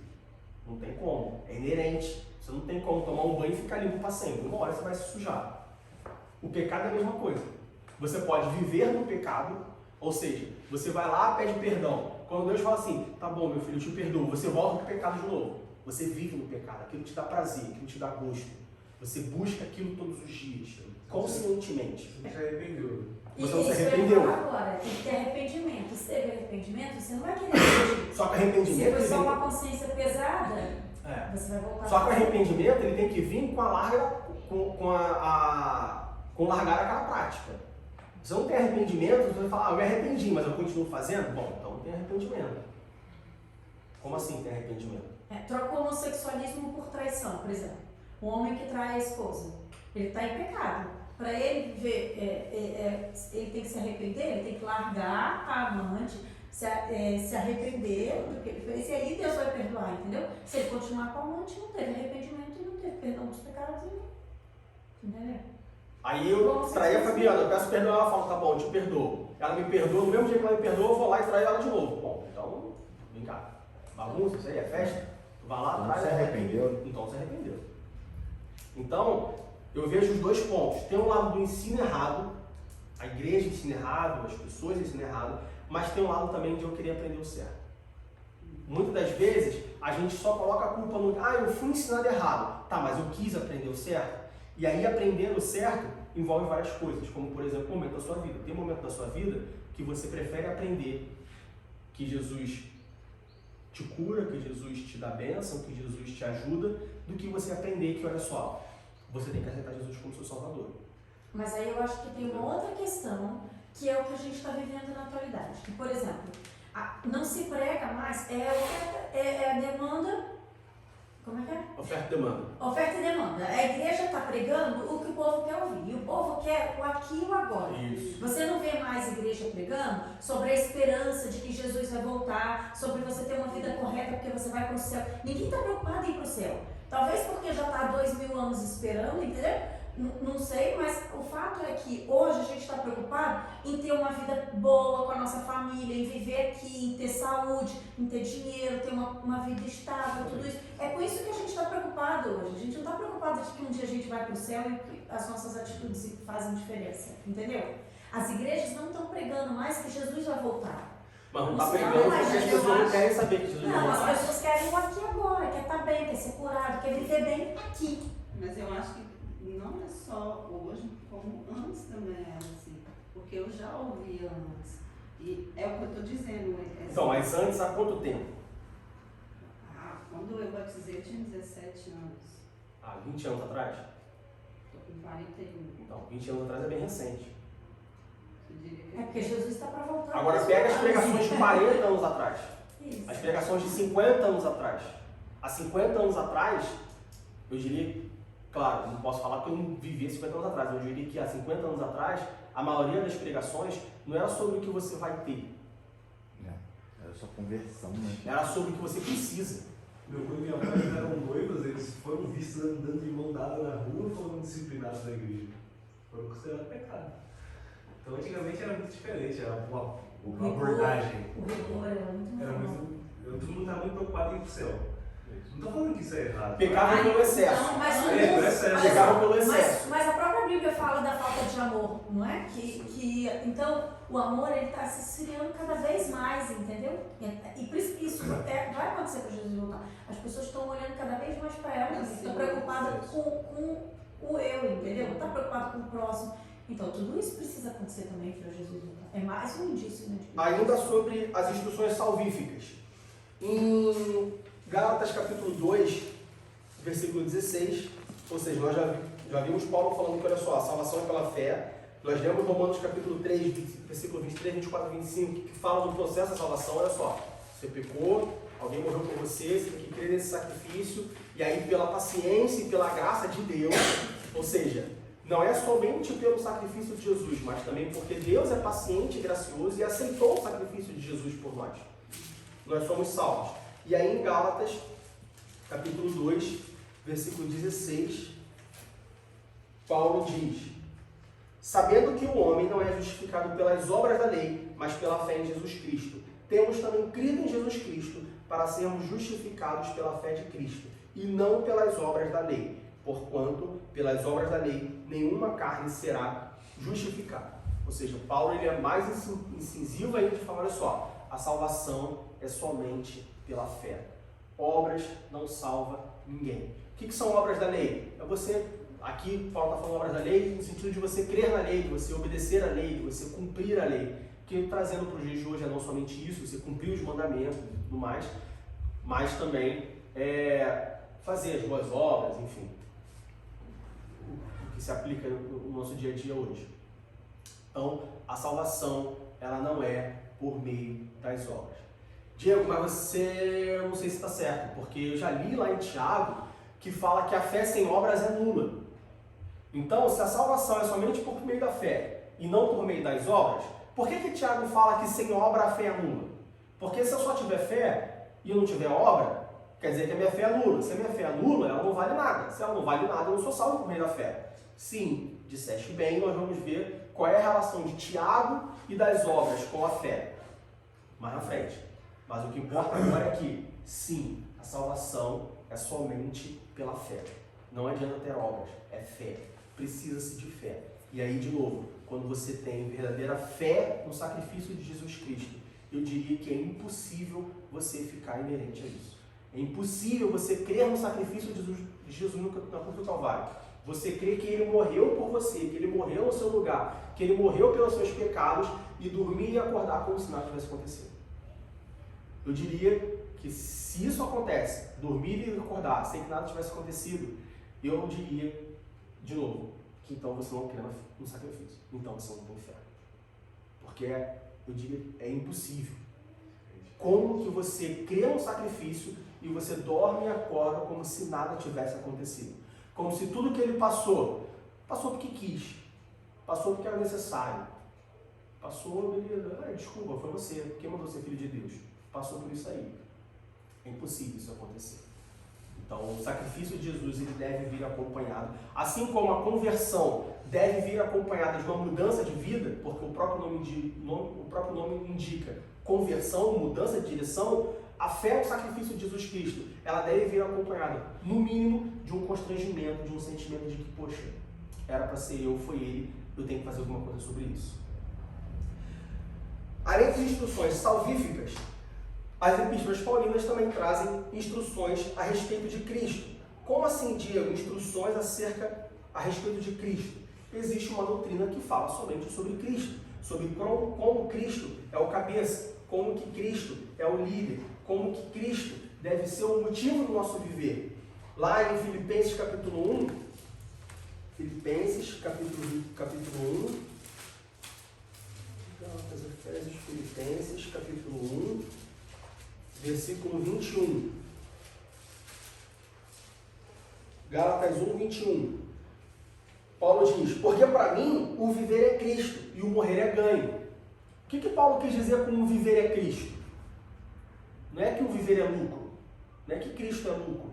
Não tem como. É inerente. Você não tem como tomar um banho e ficar limpo para sempre. Uma hora você vai se sujar. O pecado é a mesma coisa. Você pode viver no pecado, ou seja, você vai lá e pede perdão. Quando Deus fala assim, tá bom, meu filho, eu te perdoo, você volta para o pecado de novo. Você vive no pecado, aquilo te dá prazer, aquilo te dá gosto. Você busca aquilo todos os dias, conscientemente. Você se arrependeu. Você não se Isso que eu ia arrependeu. falar agora, tem que ter arrependimento. Se teve arrependimento, você não vai querer repetir. Só que Se arrependimento... foi só ele uma consciência pesada, vem- você vai voltar. Só que o arrependimento ele tem que vir com a larga, com largar aquela prática. Se não tem arrependimento, você vai falar, eu me arrependi, mas eu continuo fazendo? Bom, então não tem arrependimento. Como assim tem arrependimento? Troca o homossexualismo por traição, por exemplo. O homem que trai a esposa, ele está em pecado. Para ele viver, ele tem que se arrepender, ele tem que largar a amante, se arrepender do que ele fez, e aí Deus vai perdoar, entendeu? Se ele continuar com a amante, não teve arrependimento e não teve perdão dos pecados, entendeu? Aí eu traí a Fabiana, eu peço perdão, ela fala, tá bom, eu te perdoo. Ela me perdoa, no mesmo dia que ela me perdoa, eu vou lá e traio ela de novo. Bom, então, vem cá. Bagunça, isso aí é festa? Tu vai lá, Não traz se ela. arrependeu? Então se arrependeu. Então, eu vejo os 2 pontos. Tem um lado do ensino errado, a igreja ensina errado, as pessoas ensinam errado, mas tem um lado também de eu querer aprender o certo. muitas das vezes a gente só coloca a culpa no, eu fui ensinado errado. Tá, mas eu quis aprender o certo. E aí aprender o certo envolve várias coisas, como por exemplo, momento da sua vida. Tem um momento da sua vida que você prefere aprender que Jesus te cura, que Jesus te dá bênção, que Jesus te ajuda, do que você aprender que, olha só, você tem que aceitar Jesus como seu Salvador. Mas aí eu acho que tem uma outra questão, que é o que a gente está vivendo na atualidade. Que, por exemplo, não se prega mais, é a demanda. Como é que é? Oferta e demanda. Oferta e demanda. A igreja está pregando o que o povo quer ouvir. E o povo quer o aqui e o agora. Isso. Você não vê mais igreja pregando sobre a esperança de que Jesus vai voltar, sobre você ter uma vida correta porque você vai para o céu. Ninguém está preocupado em ir para o céu. Talvez porque já está há 2000 anos esperando, entendeu? Não sei, mas o fato é que hoje a gente está preocupado em ter uma vida boa com a nossa família, em viver aqui, em ter saúde, em ter dinheiro, ter uma vida estável, tudo isso. É com isso que a gente está preocupado hoje. A gente não está preocupado de que um dia a gente vai para o céu e que as nossas atitudes fazem diferença, entendeu? As igrejas não estão pregando mais que Jesus vai voltar. Mas não está Não, pregando mas porque as eu pessoas não acho- querem saber que Jesus vai Não, as voltar. pessoas querem o aqui e agora, quer estar bem, quer ser curado, quer viver bem aqui. Mas eu acho que não é só hoje, como antes também era assim. Porque eu já ouvia antes. E é o que eu estou dizendo. Então, mas antes há quanto tempo? Quando eu batizei, eu tinha 17 anos. 20 anos atrás? Estou com 41. Então, 20 anos atrás é bem recente. Eu diria que É porque Jesus está para voltar. Agora pega as pregações de 40 anos atrás. Isso. As pregações de 50 anos atrás. Há 50 anos atrás, eu diria, claro, não posso falar que eu não vivia 50 anos atrás, eu diria que há 50 anos atrás, a maioria das pregações não era sobre o que você vai ter, Era só conversão, né? era sobre o que você precisa. Meu avô e minha mãe eles eram noivos, eles foram vistos andando de mão dada na rua e foram disciplinados na igreja. Foram considerados pecado. Então antigamente era muito diferente a abordagem. O rigor era muito Era maior. muito, todo mundo estava muito preocupado em ir pro céu. Não estou falando que isso é errado. Pecavam pelo excesso. Não, mas É, por excesso. Pecavam pelo excesso. mas a própria Bíblia fala da falta de amor, não é? Então, o amor ele está se esfriando cada vez mais, entendeu? E por isso vai acontecer com Jesus voltar. As pessoas estão olhando cada vez mais para ela, estão preocupadas com o eu, entendeu? Não está preocupado com o próximo. Então, tudo isso precisa acontecer também para Jesus voltar. É mais um indício, né? Ainda sobre as instruções salvíficas. Em Gálatas capítulo 2, versículo 16, ou seja, nós já vimos Paulo falando que, olha só, a salvação é pela fé. Nós lemos Romanos capítulo 3, versículo 23, 24 e 25, que fala do processo da salvação. Olha só, você pecou, alguém morreu por você, você tem que crer nesse sacrifício, e aí pela paciência e pela graça de Deus, ou seja, não é somente pelo sacrifício de Jesus, mas também porque Deus é paciente e gracioso e aceitou o sacrifício de Jesus por nós. Nós somos salvos. E aí em Gálatas, capítulo 2, versículo 16, Paulo diz: sabendo que o homem não é justificado pelas obras da lei, mas pela fé em Jesus Cristo, temos também crido em Jesus Cristo para sermos justificados pela fé de Cristo, e não pelas obras da lei, porquanto, pelas obras da lei, nenhuma carne será justificada. Ou seja, Paulo ele é mais incisivo ainda de falar, olha só, a salvação é somente pela fé. Obras não salva ninguém. O que são obras da lei? É você, aqui Paulo está falando obras da lei no sentido de você crer na lei, de você obedecer à lei, de você cumprir a lei. Que trazendo para os dias de hoje é não somente isso, você cumprir os mandamentos e tudo mais, mas também fazer as boas obras, enfim, o que se aplica no nosso dia a dia hoje. Então, a salvação, ela não é por meio das obras. Diego, mas você, não sei se está certo, porque eu já li lá em Tiago que fala que a fé sem obras é nula. Então, se a salvação é somente por meio da fé e não por meio das obras, por que Tiago fala que sem obra a fé é nula? Porque se eu só tiver fé e eu não tiver obra, quer dizer que a minha fé é nula. Se a minha fé é nula, ela não vale nada. Se ela não vale nada, eu não sou salvo por meio da fé. Sim, disseste bem, nós vamos ver qual é a relação de Tiago e das obras com a fé mais na frente. Mas o que importa agora é que, sim, a salvação é somente pela fé. Não adianta ter obras, é fé. Precisa-se de fé. E aí, de novo, quando você tem verdadeira fé no sacrifício de Jesus Cristo eu diria que é impossível você ficar inerente a isso. É impossível você crer no sacrifício de Jesus na cruz do Calvário. Você crer que Ele morreu por você, que Ele morreu no seu lugar, que Ele morreu pelos seus pecados e dormir e acordar como se nada tivesse acontecido. Eu diria que se isso acontece, dormir e acordar sem que nada tivesse acontecido, eu diria, de novo, que então você não crê no sacrifício. Então você não tem fé. Porque eu diria, é impossível. Como que você crê no sacrifício e você dorme e acorda como se nada tivesse acontecido? Como se tudo que ele passou porque quis, passou porque era necessário, passou, beleza, desculpa, foi você, porque mandou ser filho de Deus, passou por isso aí. É impossível isso acontecer. Então, o sacrifício de Jesus ele deve vir acompanhado, assim como a conversão deve vir acompanhada de uma mudança de vida, porque o próprio nome indica conversão, mudança de direção. A fé no sacrifício de Jesus Cristo, ela deve vir acompanhada, no mínimo, de um constrangimento, de um sentimento de que, poxa, era para ser eu, foi ele, eu tenho que fazer alguma coisa sobre isso. Além das instruções salvíficas, as epístolas paulinas também trazem instruções a respeito de Cristo. Como assim, Diego? Instruções a respeito de Cristo. Existe uma doutrina que fala somente sobre Cristo, sobre como Cristo é o cabeça, como que Cristo é o líder, como que Cristo deve ser o motivo do nosso viver. Lá em Filipenses capítulo 1, Filipenses capítulo 1, Gálatas, Efésios, Filipenses capítulo 1, versículo 21. Gálatas 1, 21. Paulo diz, porque para mim o viver é Cristo e o morrer é ganho. O que Paulo quis dizer com o viver é Cristo? Não é que o viver é lucro, não é que Cristo é lucro,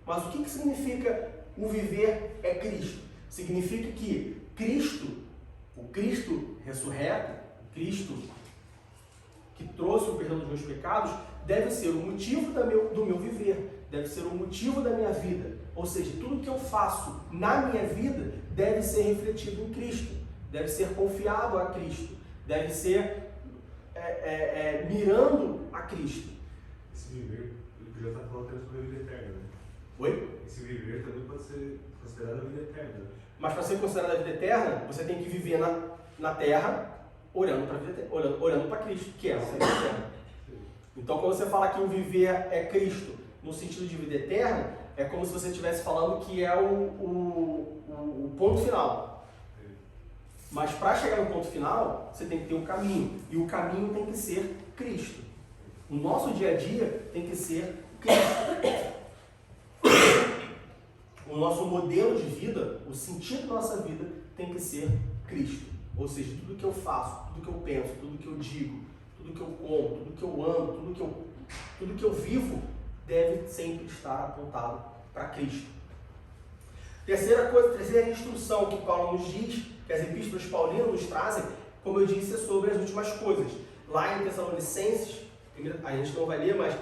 mas o que significa o viver é Cristo? Significa que Cristo, o Cristo ressurreto, o Cristo que trouxe o perdão dos meus pecados, deve ser o motivo do meu viver, deve ser o motivo da minha vida. Ou seja, tudo que eu faço na minha vida deve ser refletido em Cristo, deve ser confiado a Cristo, deve ser mirando a Cristo. Esse viver, o já está falando até sobre a vida eterna, né? Oi? Esse viver também pode ser considerado a vida eterna. Mas para ser considerado a vida eterna, você tem que viver na terra olhando para Cristo, que é a vida eterna. Então, quando você fala que o viver é Cristo no sentido de vida eterna, é como se você estivesse falando que é o ponto final. Mas para chegar no ponto final, você tem que ter um caminho. E o caminho tem que ser Cristo. O nosso dia a dia tem que ser Cristo. O nosso modelo de vida, o sentido da nossa vida tem que ser Cristo. Ou seja, tudo que eu faço, tudo que eu penso, tudo que eu digo, tudo que eu como, tudo que eu amo, tudo que eu vivo, deve sempre estar apontado para Cristo. Terceira instrução que Paulo nos diz, que as epístolas paulinas nos trazem, como eu disse, é sobre as últimas coisas. Lá em Tessalonicenses, a gente não vai ler, mas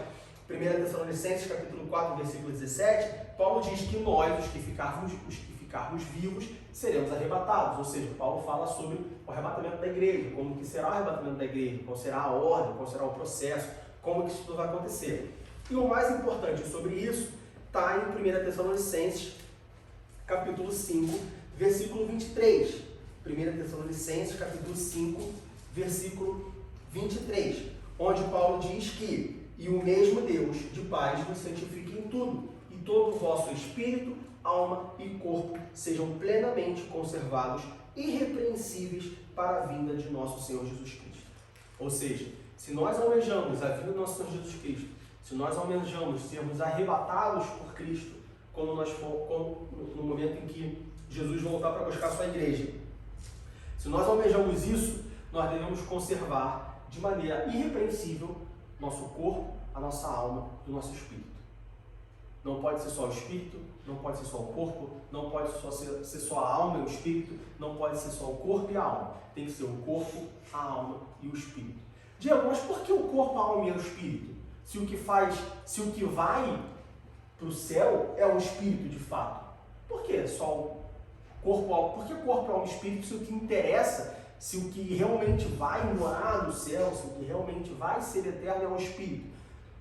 1 Tessalonicenses capítulo 4, versículo 17, Paulo diz que nós, os que ficarmos vivos, seremos arrebatados. Ou seja, Paulo fala sobre o arrebatamento da igreja, como que será o arrebatamento da igreja, qual será a ordem, qual será o processo, como que isso tudo vai acontecer. E o mais importante sobre isso está em 1 Tessalonicenses capítulo 5, versículo 23. 1 Tessalonicenses capítulo 5, versículo 23, onde Paulo diz que e o mesmo Deus de paz vos santifique em tudo, e todo o vosso espírito, alma e corpo sejam plenamente conservados, irrepreensíveis para a vinda de nosso Senhor Jesus Cristo. Ou seja, se nós almejamos a vinda do nosso Senhor Jesus Cristo, se nós almejamos sermos arrebatados por Cristo, quando no momento em que Jesus voltar para buscar a sua igreja, se nós almejamos isso, nós devemos conservar de maneira irrepreensível nosso corpo, a nossa alma e o nosso espírito. Não pode ser só o espírito, não pode ser só o corpo, não pode ser só a alma e o espírito, não pode ser só o corpo e a alma. Tem que ser o corpo, a alma e o espírito. Diego, mas por que o corpo, a alma e o espírito? Se o que vai para o céu é o espírito de fato. Por que só o corpo, alma? Por que corpo, alma e espírito se o que interessa, se o que realmente vai morar no céu, se o que realmente vai ser eterno é o Espírito.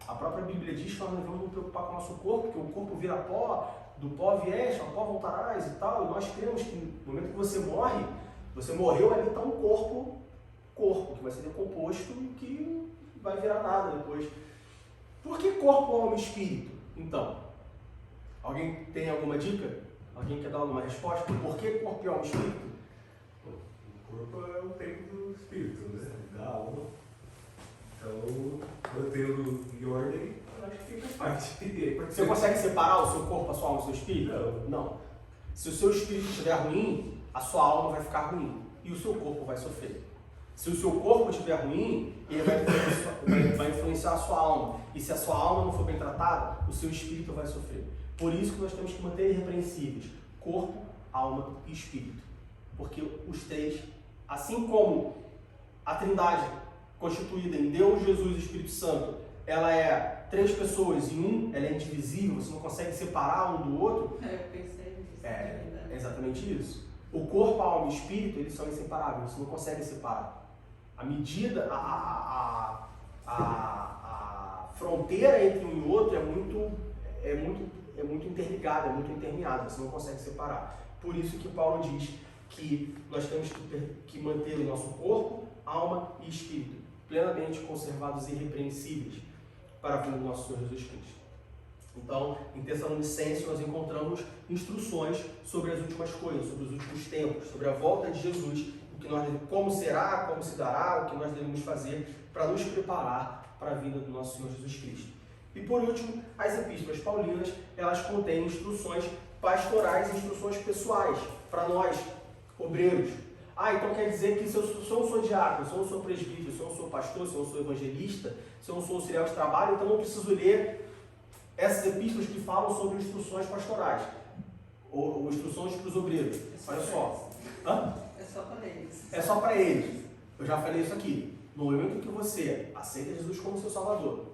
A própria Bíblia diz que nós não devemos nos preocupar com o nosso corpo, porque o corpo vira pó, do pó vieste, ao pó voltarás e tal, e nós cremos que no momento que você morre, você morreu, ali está um corpo que vai ser decomposto e que vai virar nada depois. Por que corpo, alma e espírito? Então, alguém tem alguma dica? Alguém quer dar alguma resposta? Por que corpo, alma e espírito? O corpo é o templo do espírito, né? Da alma. Então, mantendo em ordem, eu acho que faz parte. Você consegue separar o seu corpo, a sua alma e o seu espírito? Não. Se o seu espírito estiver ruim, a sua alma vai ficar ruim e o seu corpo vai sofrer. Se o seu corpo estiver ruim, ele vai influenciar a sua alma. E se a sua alma não for bem tratada, o seu espírito vai sofrer. Por isso que nós temos que manter irrepreensíveis corpo, alma e espírito. Porque os três, assim como a Trindade constituída em Deus, Jesus e Espírito Santo, ela é três pessoas em um, ela é indivisível, você não consegue separar um do outro. Eu pensei nisso. É exatamente isso. O corpo, a alma e o espírito, eles são inseparáveis, você não consegue separar. A medida, a fronteira entre um e outro é muito interligada, é muito intermeada, você não consegue separar. Por isso que Paulo diz que nós temos que manter o nosso corpo, alma e espírito plenamente conservados e irrepreensíveis para a vinda do nosso Senhor Jesus Cristo. Então, em Tessalonicenses, nós encontramos instruções sobre as últimas coisas, sobre os últimos tempos, sobre a volta de Jesus, como será, como se dará, o que nós devemos fazer para nos preparar para a vinda do nosso Senhor Jesus Cristo. E por último, as epístolas paulinas, elas contêm instruções pastorais e instruções pessoais para nós, obreiros. Então quer dizer que se eu não sou diácono, se eu não sou presbítero, se eu não sou pastor, se eu não sou evangelista, se eu não sou auxiliar de trabalho, então eu não preciso ler essas epístolas que falam sobre instruções pastorais, ou instruções para os obreiros. Olha só. É só para eles. É só para eles. Eu já falei isso aqui. No momento que você aceita Jesus como seu Salvador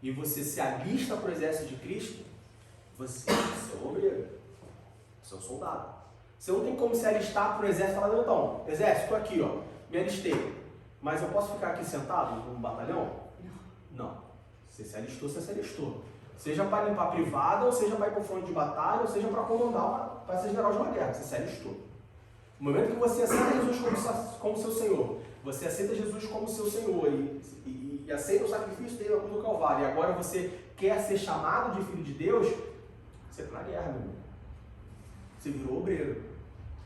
e você se alista para o exército de Cristo, você é um obreiro, você é um soldado. Você não tem como se alistar para o exército e falar, então, exército, estou aqui, ó, me alistei, mas eu posso ficar aqui sentado no batalhão? Não. Você se alistou, você se alistou. Seja para limpar a privada, ou seja para ir para o fronte de batalha, ou seja para comandar, para ser general de uma guerra, você se alistou. No momento que você aceita Jesus como seu Senhor, você aceita Jesus como seu Senhor e aceita o sacrifício dele na cruz do Calvário, e agora você quer ser chamado de filho de Deus, você está na guerra, meu irmão. Você virou obreiro.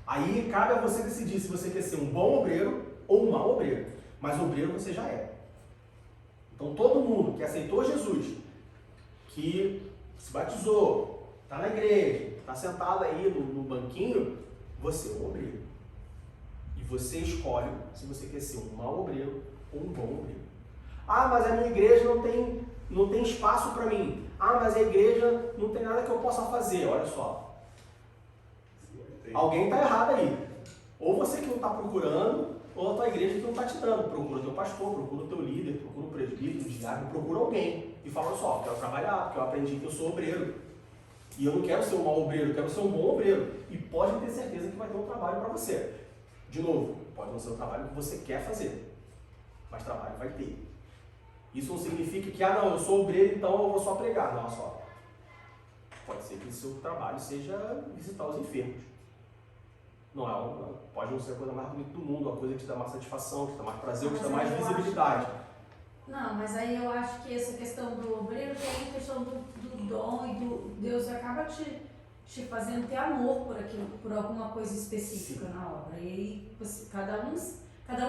Aí cabe a você decidir se você quer ser um bom obreiro ou um mau obreiro. Mas obreiro você já é. Então todo mundo que aceitou Jesus, que se batizou, está na igreja, está sentado aí no banquinho, você é um obreiro. E você escolhe se você quer ser um mau obreiro ou um bom obreiro. Mas a minha igreja não tem espaço para mim. Mas a igreja não tem nada que eu possa fazer. Olha só. Alguém está errado aí. Ou você que não está procurando, ou a tua igreja que não está te dando. Procura o teu pastor, procura o teu líder, procura o presbítero, o diácono, procura alguém. E fala só, quero trabalhar, porque eu aprendi que eu sou obreiro. E eu não quero ser um mau obreiro, eu quero ser um bom obreiro. E pode ter certeza que vai ter um trabalho para você. De novo, pode não ser o trabalho que você quer fazer, mas trabalho vai ter. Isso não significa que, não, eu sou obreiro, então eu vou só pregar. Não, só. Pode ser que o seu trabalho seja visitar os enfermos. Pode não ser a coisa mais bonita do mundo, a coisa que te dá mais satisfação, que te dá mais prazer, que te dá mais visibilidade. Não, mas aí eu acho que essa questão do obreiro tem a questão do dom e do Deus acaba te fazendo ter amor por aquilo, por alguma coisa específica. Sim. Na obra. E aí cada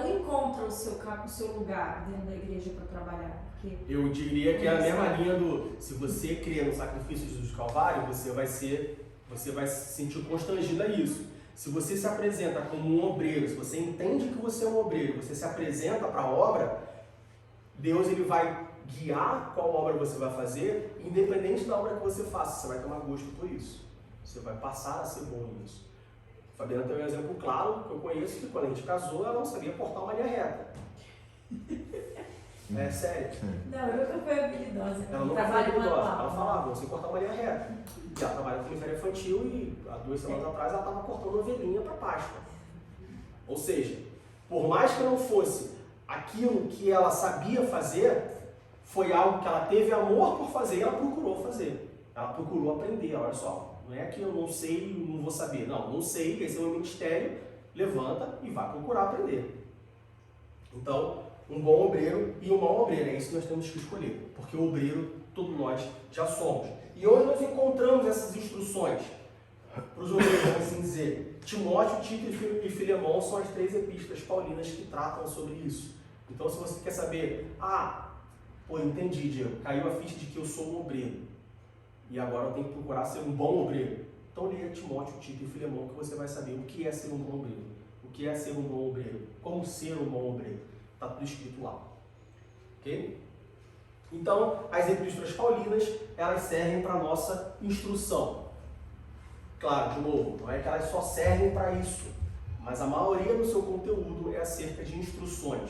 um encontra o seu lugar dentro da igreja para trabalhar. Eu diria que é a mesma linha se você crê no sacrifício de Jesus do Calvário, você vai se sentir constrangido a isso. Se você se apresenta como um obreiro, se você entende que você é um obreiro, você se apresenta para a obra, Deus ele vai guiar qual obra você vai fazer, independente da obra que você faça, você vai tomar gosto por isso. Você vai passar a ser bom nisso. A Fabiana tem um exemplo claro que eu conheço, que quando a gente casou, ela não sabia cortar uma linha reta. É sério. Não, eu nunca fui habilidosa. Ela nunca foi habilidosa. Ela falava, você cortar uma linha reta. E ela trabalha com miséria infantil e há 2 semanas atrás ela estava cortando ovelhinha para Páscoa. Ou seja, Por mais que não fosse aquilo que ela sabia fazer, foi algo que ela teve amor por fazer e ela procurou fazer. Ela procurou aprender, olha só. Não é que eu não sei, não vou saber. Não sei, esse é o meu ministério, levanta e vai procurar aprender. Então, um bom obreiro e um mau obreiro, é isso que nós temos que escolher. Porque o obreiro, todos nós já somos. E onde nós encontramos essas instruções? Para os obreiros, vamos assim dizer, Timóteo, Tito e Filemão são as 3 epístolas paulinas que tratam sobre isso. Então, se você quer saber, entendi, Diego, caiu a ficha de que eu sou um obreiro. E agora eu tenho que procurar ser um bom obreiro. Então, leia Timóteo, Tito e Filemão, que você vai saber o que é ser um bom obreiro. O que é ser um bom obreiro. Como ser um bom obreiro. Está tudo escrito lá. Ok? Então, as epístolas paulinas, elas servem para a nossa instrução. Claro, de novo, não é que elas só servem para isso, mas a maioria do seu conteúdo é acerca de instruções.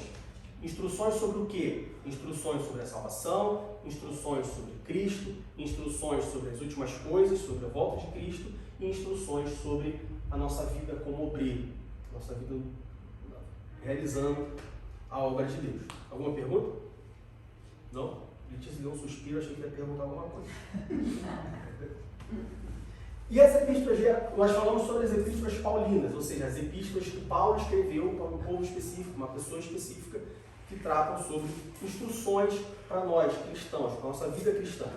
Instruções sobre o quê? Instruções sobre a salvação, instruções sobre Cristo, instruções sobre as últimas coisas, sobre a volta de Cristo e instruções sobre a nossa vida como obreiro, nossa vida realizando a obra de Deus. Alguma pergunta? Não? Letícia deu um suspiro, achei que ia perguntar alguma coisa. E as epístolas, nós falamos sobre as epístolas paulinas, ou seja, as epístolas que Paulo escreveu para um povo específico, uma pessoa específica, que tratam sobre instruções para nós, cristãos, para a nossa vida cristã.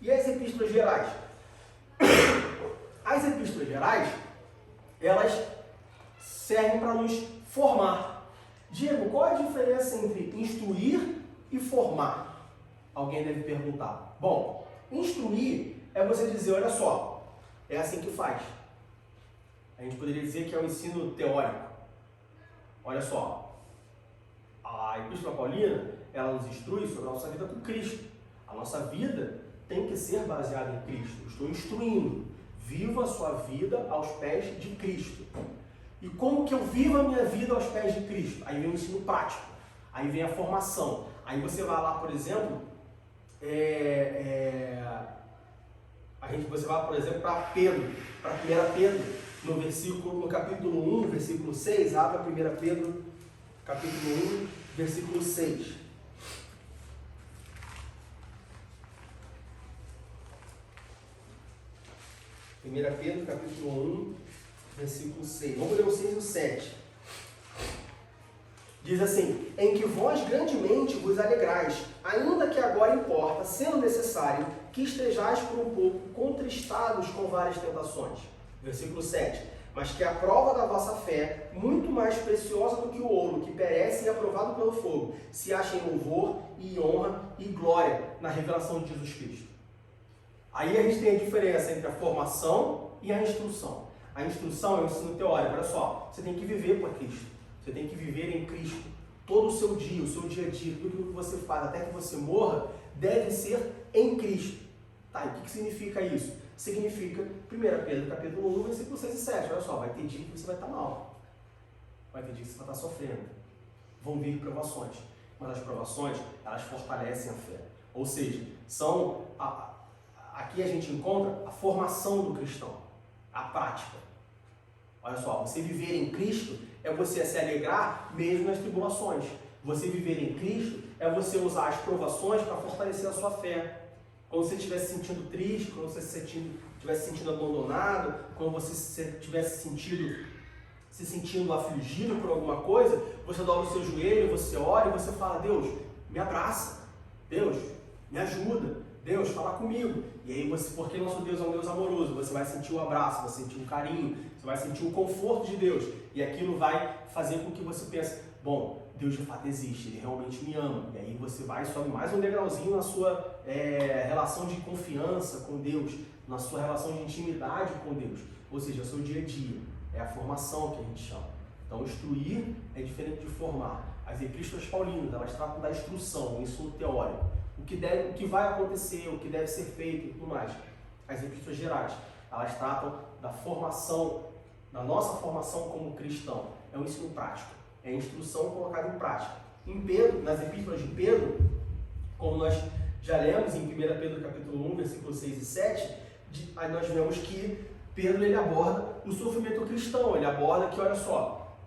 E as epístolas gerais? As epístolas gerais, elas servem para nos formar. Diego, qual é a diferença entre instruir e formar? Alguém deve perguntar. Bom, instruir é você dizer, olha só, é assim que faz. A gente poderia dizer que é um ensino teórico. Olha só, a Epístola Paulina, ela nos instrui sobre a nossa vida com Cristo. A nossa vida tem que ser baseada em Cristo. Eu estou instruindo. Viva a sua vida aos pés de Cristo. E como que eu vivo a minha vida aos pés de Cristo? Aí vem o ensino prático. Aí vem a formação. Aí você vai lá, por exemplo, você vai, por exemplo, para Pedro, para 1 Pedro, no capítulo 1, versículo 6, abre 1 Pedro, capítulo 1, versículo 6. Pedro, capítulo 1, versículo 6. Vamos ler o 6 e o 7. Diz assim, em que vós grandemente vos alegrais, ainda que agora importa, sendo necessário, que estejais por um pouco contristados com várias tentações. Versículo 7. Mas que a prova da vossa fé, muito mais preciosa do que o ouro, que perece e é aprovado pelo fogo, se ache em louvor e honra e glória na revelação de Jesus Cristo. Aí a gente tem a diferença entre a formação e a instrução. A instrução é o ensino teórico. Olha só, você tem que viver para Cristo. Você tem que viver em Cristo. Todo o seu dia a dia, tudo que você faz até que você morra, deve ser em Cristo. Tá, e o que significa isso? Significa, 1 Pedro, capítulo 1, versículo 6 e 7. Olha só, vai ter dia que você vai estar mal. Vai ter dia que você vai estar sofrendo. Vão vir provações. Mas as provações, elas fortalecem a fé. Ou seja, aqui a gente encontra a formação do cristão. A prática. Olha só, você viver em Cristo é você se alegrar mesmo nas tribulações. Você viver em Cristo é você usar as provações para fortalecer a sua fé. Quando você estiver se sentindo triste, quando você estiver se sentindo abandonado, quando você estiver se sentindo afligido por alguma coisa, você dobra o seu joelho, você ora e você fala, Deus, me abraça. Deus, me ajuda. Deus, fala comigo. E aí porque nosso Deus é um Deus amoroso, você vai sentir o abraço, vai sentir um carinho, você vai sentir o conforto de Deus. E aquilo vai fazer com que você pense, bom, Deus de fato existe, Ele realmente me ama. E aí você vai e sobe mais um degrauzinho na sua relação de confiança com Deus, na sua relação de intimidade com Deus. Ou seja, é o seu dia a dia, é a formação que a gente chama. Então, instruir é diferente de formar. As epístolas paulinas, elas tratam da instrução, o ensino teórico. O que vai acontecer, o que deve ser feito e tudo mais. As epístolas gerais, elas tratam da formação, da nossa formação como cristão. É um ensino prático, é a instrução colocada em prática. Em Pedro, nas epístolas de Pedro, como nós já lemos em 1 Pedro capítulo 1, versículo 6 e 7, aí nós vemos que Pedro ele aborda o sofrimento cristão, ele aborda que, olha só,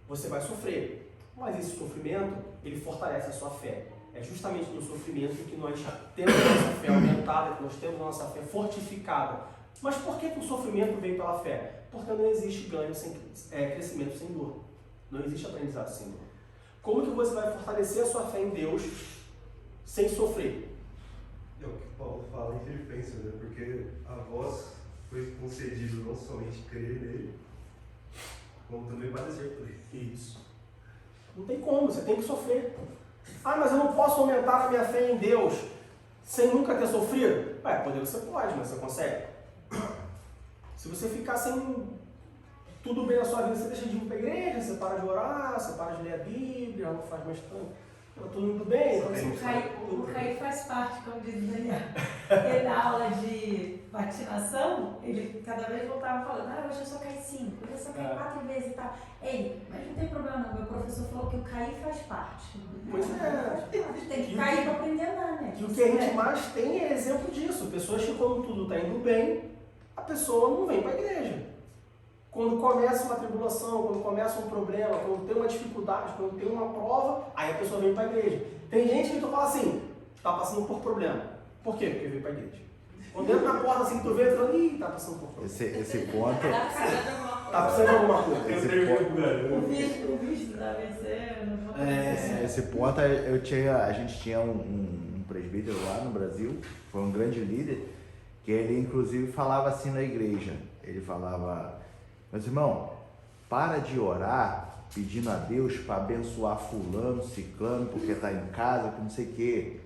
você vai sofrer, Mas esse sofrimento, ele fortalece a sua fé. É justamente no sofrimento que nós temos a nossa fé aumentada, que nós temos a nossa fé fortificada. Mas por que o sofrimento veio pela fé? Porque não existe ganho sem crescimento sem dor. Não existe aprendizado sem dor. Como que você vai fortalecer a sua fé em Deus sem sofrer? É o que Paulo fala em Filipenses, né? Porque a vós foi concedido não somente crer nele, como também padecer por ele. Isso. Não tem como, você tem que sofrer. Ah, mas eu não posso aumentar a minha fé em Deus sem nunca ter sofrido? Poder você pode, mas você consegue. Se você ficar sem tudo bem na sua vida, você deixa de ir para a igreja, você para de orar, você para de ler a Bíblia, não faz mais tanto. Tá tudo indo bem. O cair faz parte, como diz o Daniel. Ele na aula de patinação, ele cada vez voltava falando, hoje eu só caí 5, hoje eu só caí 4 vezes e tal. Ei, mas não tem problema não, meu professor falou que o cair faz parte. Pois é. Tem que cair para aprender a andar, né? E o que a gente mais tem é exemplo disso. Pessoas que quando tudo está indo bem, a pessoa não vem para a igreja. Quando começa uma tribulação, quando começa um problema, quando tem uma dificuldade, quando tem uma prova, aí a pessoa vem para a igreja. Tem gente que tu fala assim, está passando por problema. Por quê? Porque veio para a igreja. Quando entra na porta assim, tu vê, tu fala, está passando por problema. Esse ponto. Está precisando de alguma coisa. O visto da ABC, Esse ponto a gente tinha um presbítero lá no Brasil, foi um grande líder, que ele inclusive falava assim na igreja. Ele falava, meus irmãos, para de orar pedindo a Deus para abençoar fulano, ciclano, porque está em casa, que não sei o quê.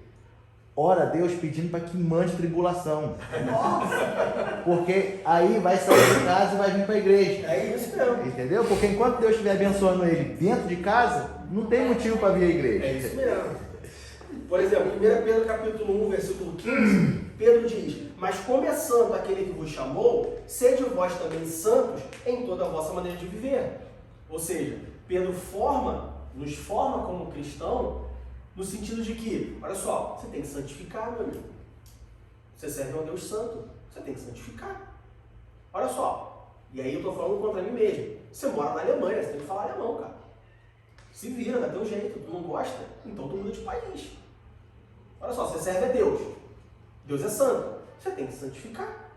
Ora a Deus pedindo para que mande tribulação. Nossa! Porque aí vai sair de casa e vai vir para a igreja. É isso mesmo. Entendeu? Porque enquanto Deus estiver abençoando ele dentro de casa, não tem motivo para vir à igreja. É isso mesmo. Por exemplo, 1 Pedro capítulo 1, versículo 15, Pedro diz, mas começando aquele que vos chamou, sede vós também santos em toda a vossa maneira de viver. Ou seja, Pedro nos forma como cristão, no sentido de que, olha só, você tem que santificar, meu amigo. Você serve a um Deus santo, você tem que santificar. Olha só, e aí eu estou falando contra mim mesmo. Você mora na Alemanha, você tem que falar alemão, cara. Se vira, dá teu jeito, tu não gosta, então tu muda de país. Olha só, você serve a Deus. Deus é santo. Você tem que santificar.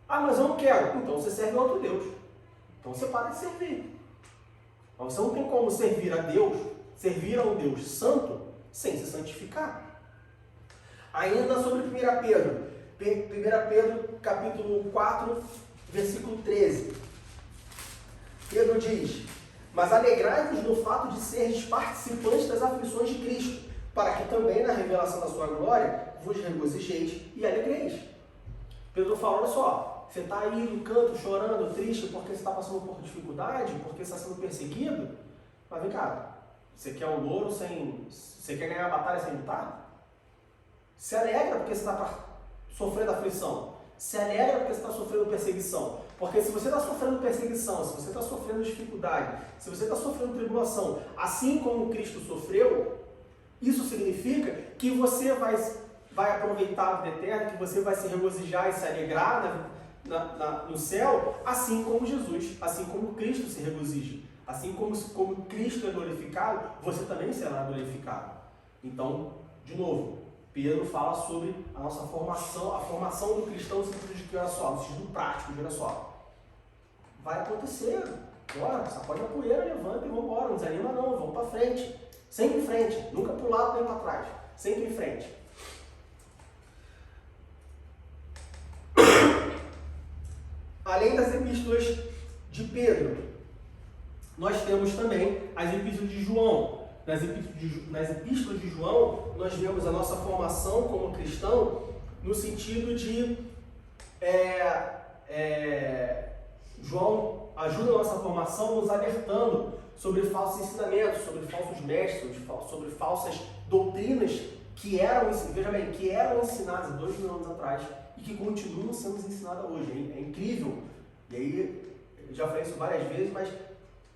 Ah, mas eu não quero. Então você serve a outro Deus. Então você para de servir. Mas você não tem como servir a Deus, servir a um Deus santo, sem se santificar. Ainda sobre 1 Pedro. 1 Pedro, capítulo 4, versículo 13. Pedro diz, mas alegrai-vos no fato de seres participantes das aflições de Cristo, para que também na revelação da sua glória vos regozijeis e alegreis. Pedro fala, olha só, você está aí no canto chorando, triste, porque você está passando por dificuldade, porque você está sendo perseguido, mas vem cá, você quer um louro você quer ganhar a batalha sem lutar? Se alegra porque você está sofrendo aflição, se alegra porque você está sofrendo perseguição, porque se você está sofrendo perseguição, se você está sofrendo dificuldade, se você está sofrendo tribulação, assim como Cristo sofreu, isso significa que você vai aproveitar a vida eterna, que você vai se regozijar e se alegrar no céu, assim como Jesus, assim como Cristo se regozija. Assim como Cristo é glorificado, você também será glorificado. Então, de novo, Pedro fala sobre a nossa formação, a formação do cristão no sentido de que, olha só, no sentido prático, olha só, vai acontecer, bora, sacode a poeira, levanta e vamos embora, não desanima não, vamos para frente. Sempre em frente, nunca para o lado nem para trás, sempre em frente. Além das epístolas de Pedro, nós temos também as epístolas de João. Nas epístolas de João, nós vemos a nossa formação como cristão no sentido de João ajuda a nossa formação nos alertando sobre falsos ensinamentos, sobre falsos mestres, sobre falsas doutrinas que eram ensinadas há 2000 anos atrás e que continuam sendo ensinadas hoje. É incrível. E aí, eu já falei isso várias vezes, mas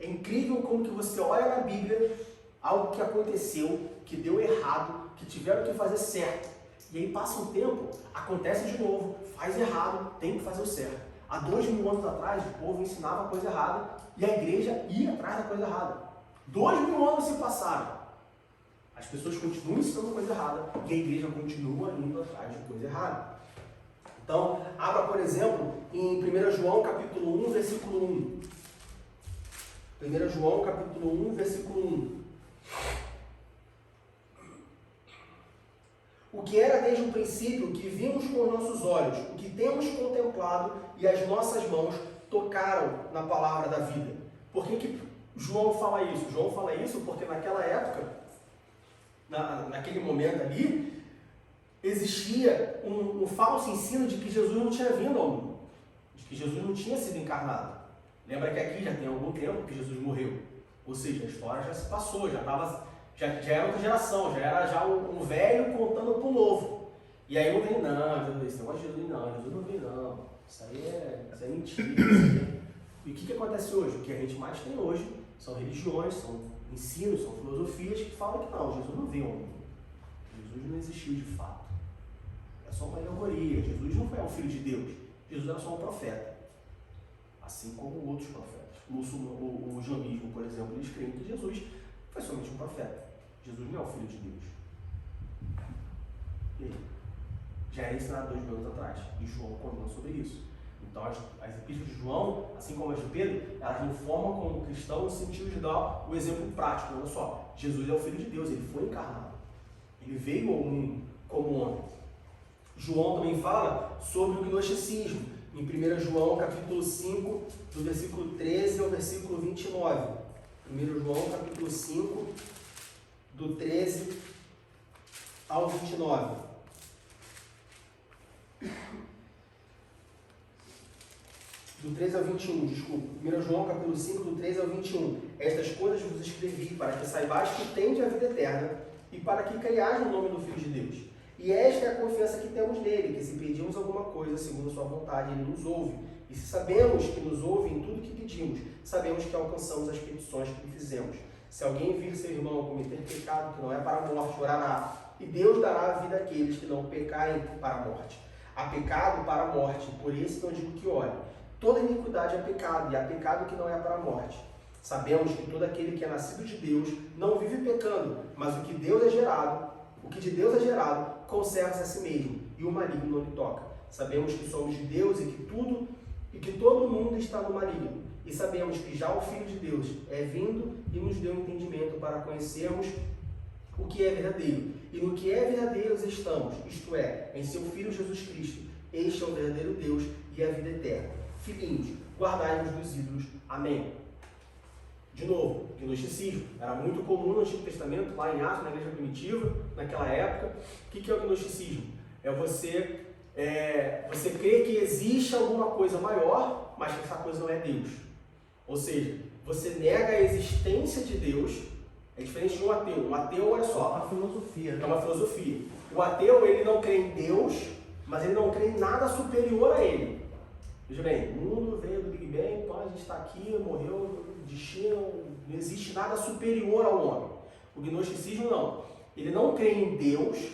é incrível como que você olha na Bíblia algo que aconteceu, que deu errado, que tiveram que fazer certo. E aí passa um tempo, acontece de novo, faz errado, tem que fazer o certo. Há 2000 anos atrás, o povo ensinava a coisa errada e a igreja ia atrás da coisa errada. 2000 anos se passaram. As pessoas continuam ensinando coisa errada e a igreja continua indo atrás de coisa errada. Então, abra, por exemplo, em 1 João capítulo 1, versículo 1. 1 João capítulo 1, versículo 1. O que era desde o princípio, o que vimos com os nossos olhos, o que temos contemplado e as nossas mãos tocaram na palavra da vida. Por que João fala isso? João fala isso porque naquela época, naquele momento ali, existia um falso ensino de que Jesus não tinha vindo ao mundo, de que Jesus não tinha sido encarnado. Lembra que aqui já tem algum tempo que Jesus morreu, ou seja, a história já se passou, já era outra geração, já era um velho contando para o novo. E aí um vem, não, esse negócio de Jesus não vem não, isso aí é mentira. E o que acontece hoje? O que a gente mais tem hoje são religiões, são ensinos, são filosofias que falam que não, Jesus não veio ao mundo. Jesus não existiu de fato. É só uma alegoria. Jesus não foi o filho de Deus. Jesus era só um profeta. Assim como outros profetas. O islamismo, por exemplo, eles creem que Jesus foi somente um profeta. Jesus não é o filho de Deus. E aí? Já era ensinado 2000 anos atrás. E João comenta sobre isso. Então as epístolas de João, assim como as de Pedro, elas nos formam como cristão no sentido de dar o exemplo prático. Olha só, Jesus é o Filho de Deus, ele foi encarnado. Ele veio ao mundo como homem. João também fala sobre o gnosticismo. Em 1 João capítulo 5, do versículo 13 ao versículo 29. 1 João capítulo 5, do 13 ao 29. Do 13 ao 21, desculpa. 1 João capítulo 5, do 13 ao 21. Estas coisas vos escrevi para que saibais que tendes a vida eterna e para que creiais no nome do Filho de Deus. E esta é a confiança que temos nele, que se pedimos alguma coisa segundo a sua vontade, ele nos ouve. E se sabemos que nos ouve em tudo que pedimos, sabemos que alcançamos as petições que lhe fizemos. Se alguém vir seu irmão cometer pecado que não é para a morte, orará, e Deus dará a vida àqueles que não pecarem para a morte. Há pecado para a morte, por isso não digo que ore. Toda iniquidade é pecado, e há pecado que não é para a morte. Sabemos que todo aquele que é nascido de Deus não vive pecando, mas o que de Deus é gerado, conserva-se a si mesmo, e o maligno não lhe toca. Sabemos que somos de Deus e que todo mundo está no maligno. E sabemos que já o Filho de Deus é vindo e nos deu entendimento para conhecermos o que é verdadeiro. E no que é verdadeiro estamos, isto é, em seu Filho Jesus Cristo. Este é o verdadeiro Deus e a vida eterna. Filhinhos, guardai-vos dos ídolos. Amém. De novo, gnosticismo. Era muito comum no Antigo Testamento, lá em Atos, na igreja primitiva, naquela época. O que é o gnosticismo? É você crer que existe alguma coisa maior, mas que essa coisa não é Deus. Ou seja, você nega a existência de Deus. É diferente de um ateu. Um ateu, olha só, uma filosofia, né? É uma filosofia. O ateu, ele não crê em Deus, mas ele não crê em nada superior a ele. Veja bem, o mundo veio do Big Bang, então a gente está aqui, morreu, destino, não existe nada superior ao homem. O gnosticismo não. Ele não crê em Deus,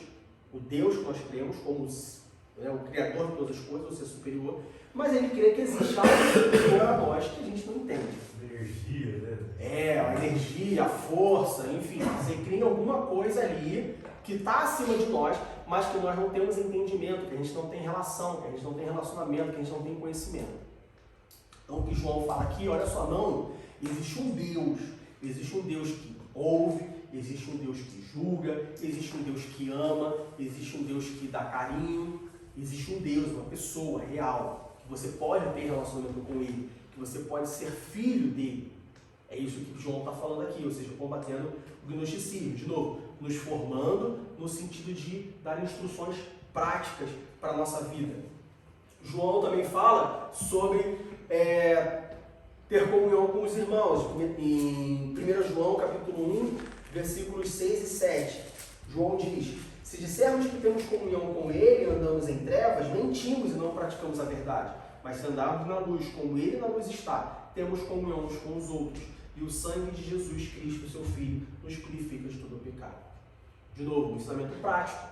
o Deus que nós cremos, como o Criador de todas as coisas, ou ser superior, mas ele crê que existe algo superior a nós que a gente não entende. Energia, né? A energia, a força, enfim, você crê em alguma coisa ali que está acima de nós, mas que nós não temos entendimento, que a gente não tem relação, que a gente não tem relacionamento, que a gente não tem conhecimento. Então o que João fala aqui, olha só, não, existe um Deus que ouve, existe um Deus que julga, existe um Deus que ama, existe um Deus que dá carinho, existe um Deus, uma pessoa real, que você pode ter relacionamento com ele, que você pode ser filho dele. É isso que João está falando aqui, ou seja, combatendo o gnosticismo, de novo, nos formando no sentido de dar instruções práticas para a nossa vida. João também fala sobre ter comunhão com os irmãos, em 1 João capítulo 1, versículos 6 e 7. João diz: se dissermos que temos comunhão com ele e andamos em trevas, mentimos e não praticamos a verdade. Mas se andarmos na luz, como ele na luz está, temos comunhão uns com os outros. E o sangue de Jesus Cristo, seu Filho, nos purifica de todo o pecado. De novo, um ensinamento prático.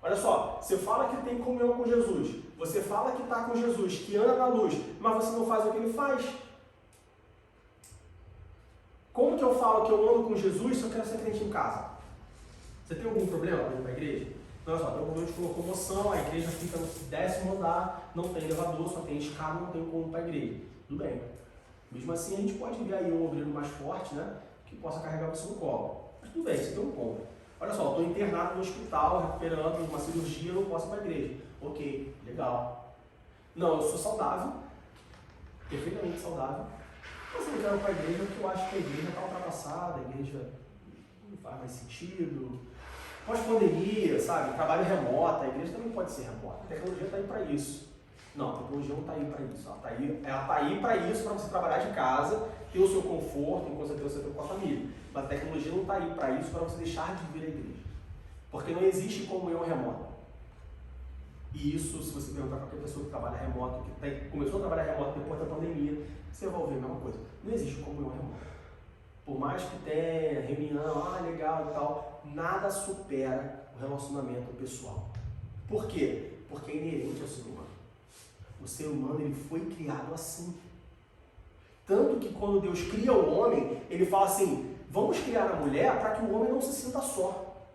Olha só, você fala que tem comunhão com Jesus, você fala que está com Jesus, que anda na luz, mas você não faz o que ele faz. Como que eu falo que eu ando com Jesus se eu quero ser crente em casa? Você tem algum problema dentro da igreja? Não, olha só, tem um problema de locomoção, a igreja fica no 10º andar, não tem elevador, só tem escada, não tem como ir para a igreja. Tudo bem. Mesmo assim, a gente pode enviar aí um obreiro mais forte, né? Que possa carregar você no colo. Mas tudo bem, você tem um ponto. Olha só, eu estou internado no hospital, recuperando uma cirurgia, eu não posso ir para a igreja. Ok, legal. Não, eu sou saudável, perfeitamente saudável. Mas eu não quero ir para a igreja porque eu acho que a igreja está ultrapassada, a igreja não faz mais sentido. Pós-pandemia, sabe? Trabalho remoto, a igreja também pode ser remota. A tecnologia está aí para isso. Não, a tecnologia não está aí para isso. Ela está aí para isso, para você trabalhar de casa, ter o seu conforto, enquanto você tem o seu tempo com a família. Mas a tecnologia não está aí para isso, para você deixar de vir à igreja. Porque não existe comunhão remota. E isso, se você perguntar para qualquer pessoa que trabalha remoto, que começou a trabalhar remoto depois da pandemia, você vai ouvir a mesma coisa. Não existe comunhão remota. Por mais que tenha reunião, legal e tal, nada supera o relacionamento pessoal. Por quê? Porque é inerente ao ser humano. O ser humano, ele foi criado assim. Tanto que quando Deus cria o homem, ele fala assim, vamos criar a mulher para que o homem não se sinta só.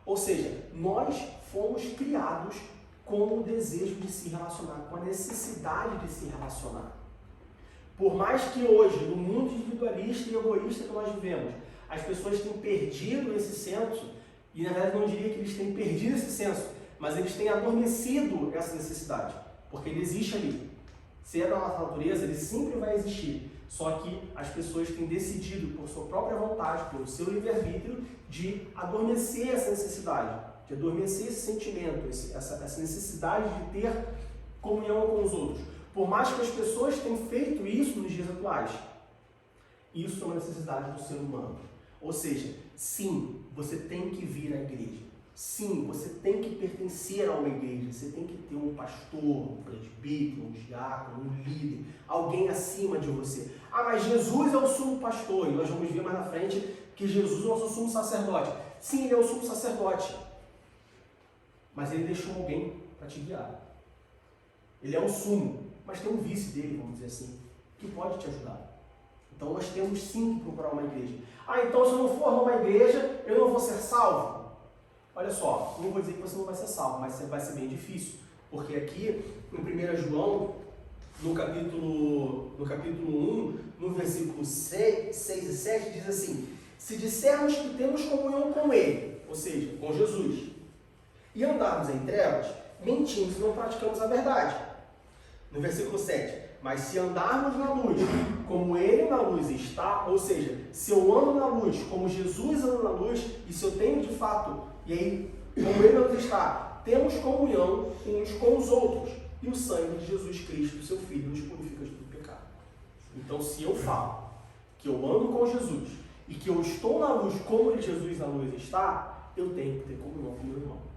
Ou seja, nós fomos criados com o desejo de se relacionar, com a necessidade de se relacionar. Por mais que hoje, no mundo individualista e egoísta que nós vivemos, as pessoas tenham perdido esse senso, e na verdade não diria que eles têm perdido esse senso, mas eles têm adormecido essa necessidade, porque ele existe ali. Se é da nossa natureza, ele sempre vai existir. Só que as pessoas têm decidido, por sua própria vontade, pelo seu livre-arbítrio, de adormecer essa necessidade, de adormecer esse sentimento, essa necessidade de ter comunhão com os outros. Por mais que as pessoas tenham feito isso nos dias atuais, isso é uma necessidade do ser humano. Ou seja, sim, você tem que vir à igreja. Sim, você tem que pertencer a uma igreja. Você tem que ter um pastor, um presbítero, um diácono, um líder, alguém acima de você. Mas Jesus é o sumo pastor. E nós vamos ver mais na frente que Jesus é o nosso sumo sacerdote. Sim, ele é o sumo sacerdote. Mas ele deixou alguém para te guiar. Ele é o sumo. Mas tem um vice dele, vamos dizer assim, que pode te ajudar. Então nós temos sim que procurar uma igreja. Então se eu não for numa igreja, eu não vou ser salvo? Olha só, não vou dizer que você não vai ser salvo, mas vai ser bem difícil. Porque aqui, em 1 João, no capítulo 1, no versículo 6 e 7, diz assim, se dissermos que temos comunhão com Ele, ou seja, com Jesus, e andarmos em trevas, mentimos e não praticamos a verdade. No versículo 7, mas se andarmos na luz, como Ele na luz está, ou seja, se eu ando na luz, como Jesus anda na luz, e se eu tenho de fato, e aí, como Ele na luz está, temos comunhão uns com os outros, e o sangue de Jesus Cristo, seu Filho, nos purifica de todo pecado. Então, se eu falo que eu ando com Jesus, e que eu estou na luz como Jesus na luz está, eu tenho que ter comunhão com o meu irmão.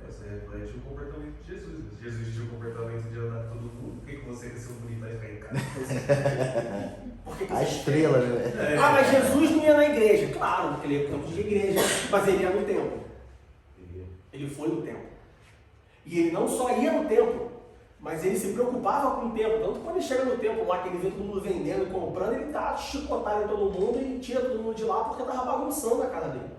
Essa reflete o comportamento de Jesus. Se Jesus tinha o comportamento de andar com todo mundo, por que você quer ser um bonito vai ficar em casa? A estrela, né? Mas Jesus não ia na igreja. Claro, porque ele é campo de igreja, mas ele ia no templo. Ele foi no templo. E ele não só ia no templo, mas ele se preocupava com o templo. Tanto que quando ele chega no templo lá, que ele vê todo mundo vendendo, comprando, ele dá chicotado em todo mundo e tira todo mundo de lá porque estava bagunçando a casa dele.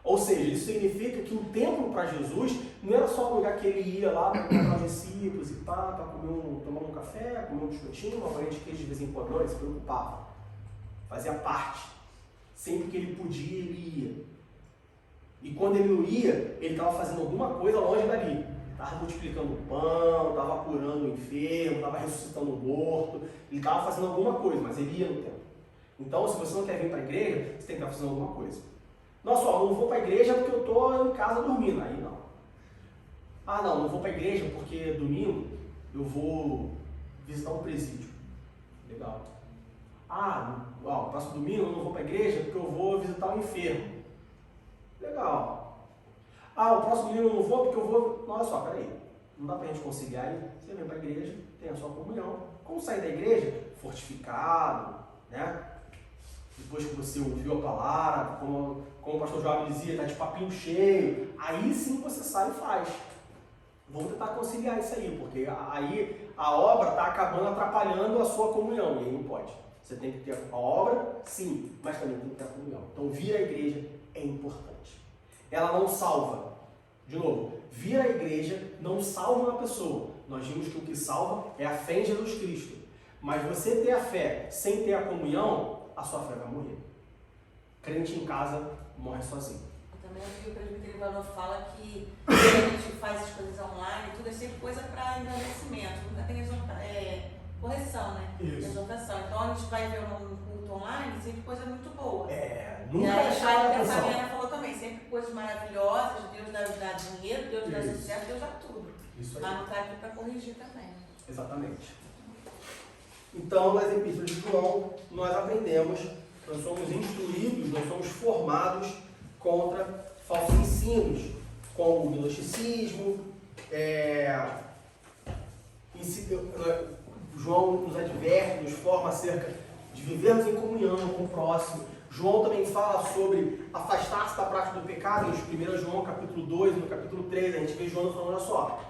Ou seja, isso significa que o templo para Jesus não era só o lugar que ele ia lá para encontrar os discípulos e para tomar um café, comer um biscoitinho, uma bolinha de queijo de vez em quando. Não, ele se preocupava. Fazia parte. Sempre que ele podia, ele ia. E quando ele não ia, ele estava fazendo alguma coisa longe dali. Estava multiplicando o pão, estava curando o enfermo, estava ressuscitando o morto. Ele estava fazendo alguma coisa, mas ele ia no templo. Então, se você não quer vir para a igreja, você tem que estar fazendo alguma coisa. Nossa, eu não vou para a igreja porque eu estou em casa dormindo. Aí não. Não vou para a igreja porque domingo eu vou visitar um presídio. Legal. Próximo domingo eu não vou para a igreja porque eu vou visitar um enfermo. Legal. O próximo domingo eu não vou porque eu vou... Olha só, peraí. Não dá para a gente conciliar aí. Você vem para a igreja, tem a sua comunhão. Como sair da igreja? Fortificado, né? Depois que você ouviu a palavra, como o pastor João dizia, está de papinho cheio, aí sim você sai e faz. Vamos tentar conciliar isso aí, porque aí a obra está acabando atrapalhando a sua comunhão, e aí não pode. Você tem que ter a obra, sim, mas também tem que ter a comunhão. Então, vir à igreja é importante. Ela não salva. De novo, vir à igreja não salva uma pessoa. Nós vimos que o que salva é a fé em Jesus Cristo. Mas você ter a fé sem ter a comunhão, a sua fé vai morrer. Crente em casa morre sozinho. Eu também acho que o presbítero Valor fala que quando a gente faz as coisas online, tudo é sempre coisa para engrandecimento, nunca tem correção, né? Isso. Exortação. Então a gente vai ver um culto online, sempre coisa muito boa. Nunca e aí, é chamar a a atenção. Fabiana falou também, sempre coisas maravilhosas, Deus dá dinheiro, Deus dá Isso. sucesso, Deus dá tudo. Isso aí. Mas não está aqui para corrigir também. Exatamente. Então, nas epístolas de João, nós aprendemos, nós somos instruídos, nós somos formados contra falsos ensinos, como o gnosticismo. João nos adverte, nos forma acerca de vivermos em comunhão com o próximo. João também fala sobre afastar-se da prática do pecado, em 1 João capítulo 2, no capítulo 3, a gente vê João falando, olha só,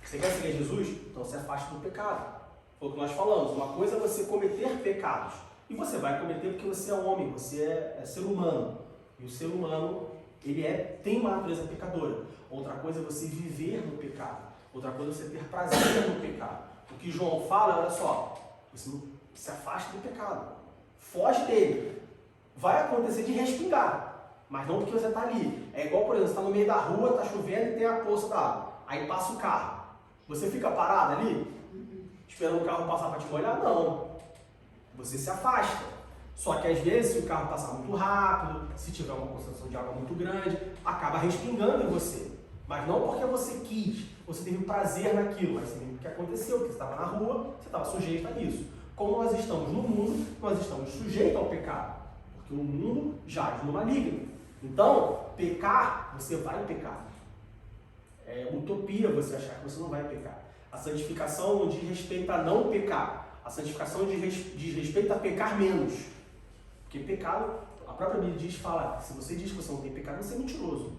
você quer seguir Jesus? Então se afaste do pecado. Foi o que nós falamos, uma coisa é você cometer pecados, e você vai cometer porque você é homem, você é ser humano, e o ser humano, ele tem uma natureza pecadora. Outra coisa é você viver no pecado, outra coisa é você ter prazer no pecado. O que João fala, olha só, você se afaste do pecado, foge dele. Vai acontecer de respingar, mas não porque você está ali. É igual, por exemplo, você está no meio da rua, está chovendo e tem a poça d'água. Aí passa o carro. Você fica parado ali, esperando o carro passar para te molhar? Não. Você se afasta. Só que às vezes, se o carro passar muito rápido, se tiver uma concentração de água muito grande, acaba respingando em você. Mas não porque você quis, você teve prazer naquilo, mas sim porque aconteceu, porque você estava na rua, você estava sujeito a isso. Como nós estamos no mundo, nós estamos sujeitos ao pecado. Porque o mundo jaz no maligno. Então, pecar, você vai pecar. É utopia você achar que você não vai pecar. A santificação não diz respeito a não pecar. A santificação diz respeito a pecar menos. Porque pecado, a própria Bíblia fala, se você diz que você não tem pecado, você é mentiroso.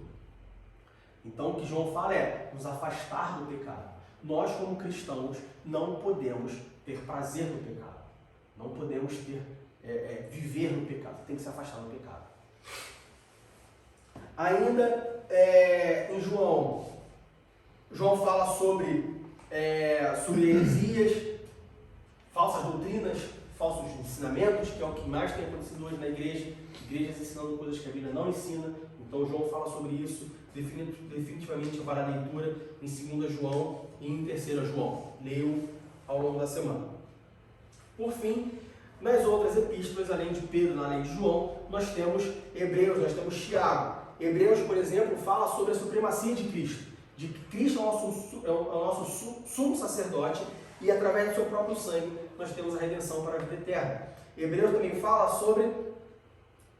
Então, o que João fala é nos afastar do pecado. Nós, como cristãos, não podemos ter prazer no pecado. Não podemos viver no pecado. Tem que se afastar do pecado. Ainda em João fala sobre heresias, falsas doutrinas, falsos ensinamentos, que é o que mais tem acontecido hoje na igreja. Igrejas ensinando coisas que a Bíblia não ensina. Então João fala sobre isso. Definitivamente vale a leitura em 2 João e em 3 João. Leio ao longo da semana. Por fim, nas outras epístolas, além de Pedro, além de João, nós temos Hebreus, nós temos Tiago. Hebreus, por exemplo, fala sobre a supremacia de Cristo. De que Cristo é o nosso sumo sacerdote e através do seu próprio sangue nós temos a redenção para a vida eterna. Hebreus também fala sobre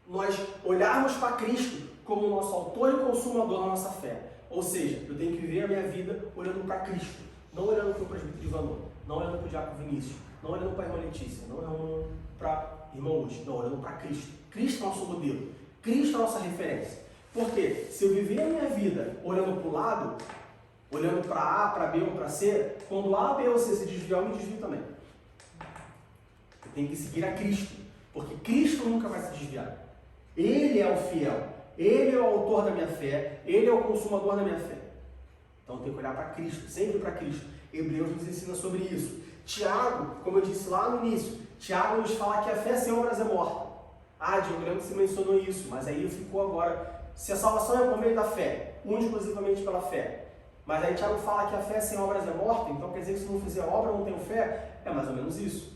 nós olharmos para Cristo como o nosso autor e consumador da nossa fé. Ou seja, eu tenho que viver a minha vida olhando para Cristo, não olhando para o presbítero Ivanor, não olhando para o diácono Vinícius, não olhando para a irmã Letícia, não olhando para a irmã Lúcia, não, olhando para Cristo. Cristo é o nosso modelo, Cristo é a nossa referência. Porque se eu viver a minha vida olhando para o lado, olhando para A, para B ou para C, quando A, B ou C se desviar, eu me desvio também. Eu tenho que seguir a Cristo, porque Cristo nunca vai se desviar. Ele é o fiel, Ele é o autor da minha fé, Ele é o consumador da minha fé. Então eu tenho que olhar para Cristo, sempre para Cristo. Hebreus nos ensina sobre isso. Tiago, como eu disse lá no início, Tiago nos fala que a fé sem obras é morta. Diego, eu lembro que você mencionou isso, mas aí ficou agora. Se a salvação é por meio da fé, exclusivamente pela fé, mas aí Tiago fala que a fé sem obras é morta, então quer dizer que se não fizer obra, eu não tenho fé? É mais ou menos isso.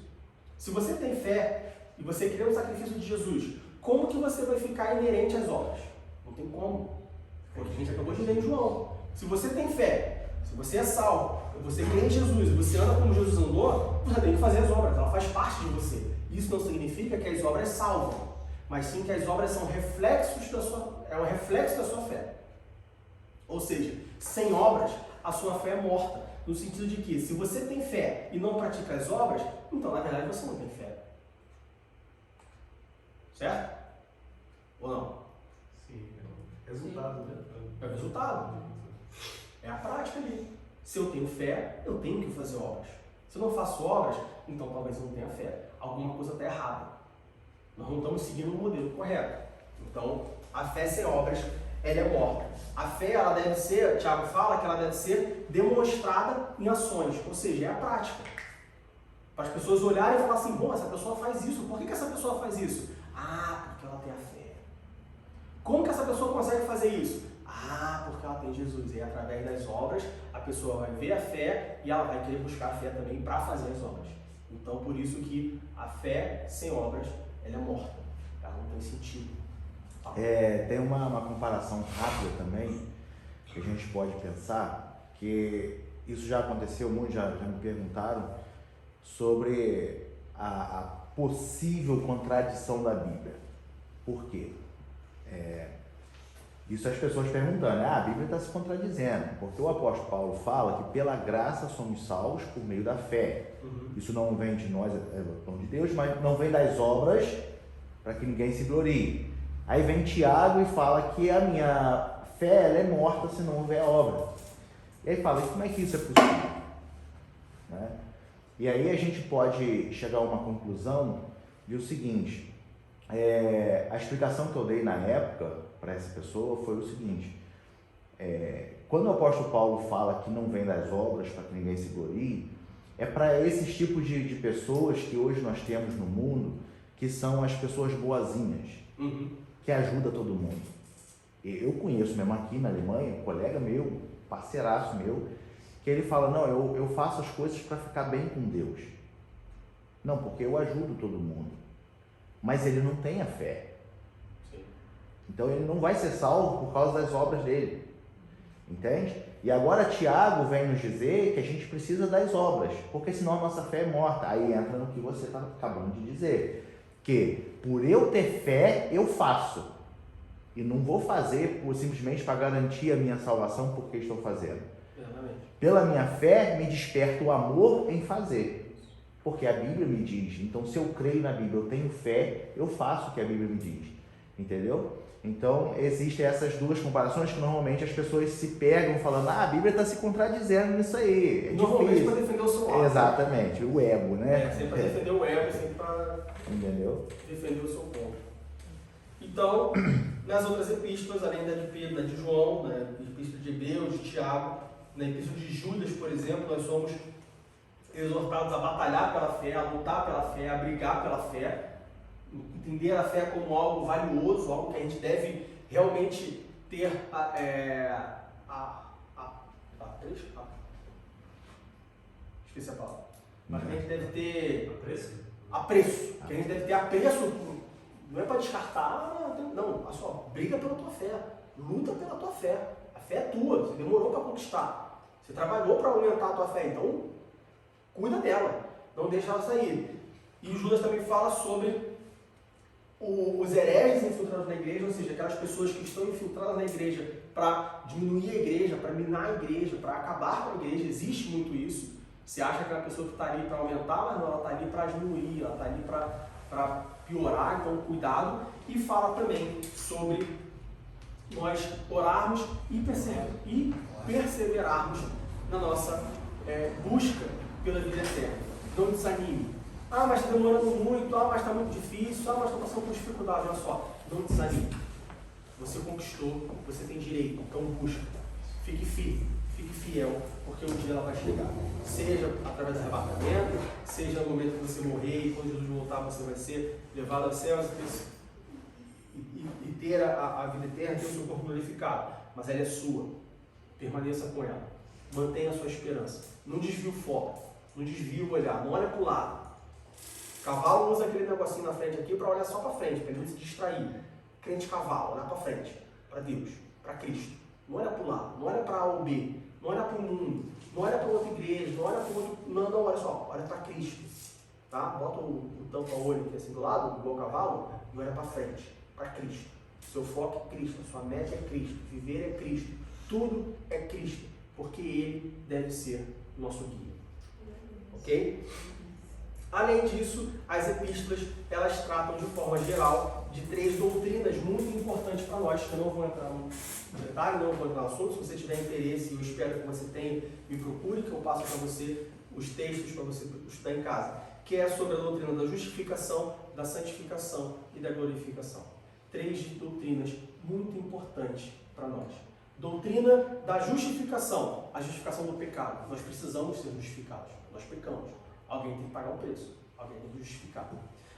Se você tem fé e você crê no sacrifício de Jesus, como que você vai ficar inerente às obras? Não tem como. Porque a gente acabou de ler em João. Se você tem fé, se você é salvo, você crê em Jesus, você anda como Jesus andou, você tem que fazer as obras, ela faz parte de você. Isso não significa que as obras salvam, mas sim que as obras são reflexos um reflexo da sua fé. Ou seja, sem obras, a sua fé é morta. No sentido de que, se você tem fé e não pratica as obras, então na verdade você não tem fé. Certo? Ou não? Sim, é o resultado, né? É o resultado. É a prática ali. Se eu tenho fé, eu tenho que fazer obras. Se eu não faço obras, então talvez eu não tenha fé. Alguma coisa está errada. Nós não estamos seguindo o modelo correto. Então, a fé sem obras, ela é morta. A fé, ela deve ser, Tiago fala que ela deve ser demonstrada em ações, ou seja, é a prática. Para as pessoas olharem e falar assim, bom, essa pessoa faz isso, por que essa pessoa faz isso? Ah, porque ela tem a fé. Como que essa pessoa consegue fazer isso? Ah, porque ela tem Jesus. E através das obras, a pessoa vai ver a fé e ela vai querer buscar a fé também para fazer as obras. Então, por isso que a fé sem obras, ela é morta. Ela não tem sentido. Tem uma comparação rápida também, que a gente pode pensar, que isso já aconteceu muito, já me perguntaram, sobre a possível contradição da Bíblia. Por quê? Isso as pessoas perguntando, a Bíblia está se contradizendo, porque o apóstolo Paulo fala que pela graça somos salvos por meio da fé. Isso não vem de nós, é o dom de Deus, mas não vem das obras para que ninguém se glorie. Aí vem Tiago e fala que a minha fé ela é morta se não houver obra. E aí fala, como é que isso é possível? Né? E aí a gente pode chegar a uma conclusão de o seguinte, a explicação que eu dei na época para essa pessoa foi o seguinte, quando o apóstolo Paulo fala que não vem das obras para que ninguém se glorie, é para esses tipos de pessoas que hoje nós temos no mundo, que são as pessoas boazinhas, que ajudam todo mundo. Eu conheço mesmo aqui na Alemanha, um colega meu, parceiraço meu, que ele fala, não, eu faço as coisas para ficar bem com Deus. Não, porque eu ajudo todo mundo. Mas ele não tem a fé. Sim. Então ele não vai ser salvo por causa das obras dele. Entende? E agora Tiago vem nos dizer que a gente precisa das obras, porque senão a nossa fé é morta. Aí entra no que você está acabando de dizer. Que por eu ter fé, eu faço. E não vou fazer simplesmente para garantir a minha salvação porque estou fazendo. Exatamente. Pela minha fé, me desperta o amor em fazer. Porque a Bíblia me diz. Então, se eu creio na Bíblia, eu tenho fé, eu faço o que a Bíblia me diz. Entendeu? Então, existem essas duas comparações que normalmente as pessoas se pegam falando, a Bíblia está se contradizendo nisso aí. É normalmente difícil. para defender o seu lado. Exatamente, o ego, né? Sempre para defender o ego, sempre para Entendeu? defender o seu ponto. Então, nas outras epístolas, além da de Pedro, da de João, na epístola de Hebreus, de Tiago, na epístola de Judas, por exemplo, nós somos exortados a batalhar pela fé, a lutar pela fé, a brigar pela fé, entender a fé como algo valioso, algo que a gente deve realmente ter esqueci a palavra. Mas que a gente deve ter apreço. Que a gente deve ter apreço. Não é para descartar, não. Olha só, briga pela tua fé. Luta pela tua fé. A fé é tua. Você demorou para conquistar. Você trabalhou para aumentar a tua fé. Então, cuida dela. Não deixa ela sair. E Judas também fala sobre os hereges infiltrados na igreja, ou seja, aquelas pessoas que estão infiltradas na igreja para diminuir a igreja, para minar a igreja, para acabar com a igreja. Existe muito isso. Você acha que aquela pessoa que está ali para aumentar, mas não, ela está ali para diminuir, ela está ali para piorar, então cuidado. E fala também sobre nós orarmos e perseverarmos na nossa busca pela vida eterna. Não desanime. Ah, mas está demorando muito, mas está muito difícil, mas estou passando por dificuldade. Olha só, não desanime. Você conquistou, você tem direito, então busca. Fique firme, fique fiel, porque um dia ela vai chegar. Seja através do arrebatamento, seja no momento que você morrer e quando Jesus voltar você vai ser levado aos céus e ter a vida eterna, ter o seu corpo glorificado. Mas ela é sua. Permaneça com ela. Mantenha a sua esperança. Não desvie o foco. Não desvie o olhar. Não olha para o lado. O cavalo usa aquele negocinho na frente aqui para olhar só para frente, para ele não se distrair. Crente cavalo, olhar para frente. Para Deus. Para Cristo. Não olha para o lado. Não olha para A ou B. Não olha para o mundo. Não olha para outra igreja. Não olha para outro... Não, olha só. Olha para Cristo. Tá? Bota o tampa-olho aqui assim do lado, igual o cavalo, e olha para frente. Para Cristo. Seu foco é Cristo. Sua meta é Cristo. Viver é Cristo. Tudo é Cristo. Porque Ele deve ser o nosso guia. Ok? Além disso, as epístolas, elas tratam de forma geral de 3 doutrinas muito importantes para nós, que eu não vou entrar no detalhe, não vou entrar no assunto. Se você tiver interesse, eu espero que você tenha, me procure, que eu passo para você os textos para você estudar em casa. que é sobre a doutrina da justificação, da santificação e da glorificação. 3 doutrinas muito importantes para nós. Doutrina da justificação, a justificação do pecado. Nós precisamos ser justificados, nós pecamos. Alguém tem que pagar o preço, alguém tem que justificar.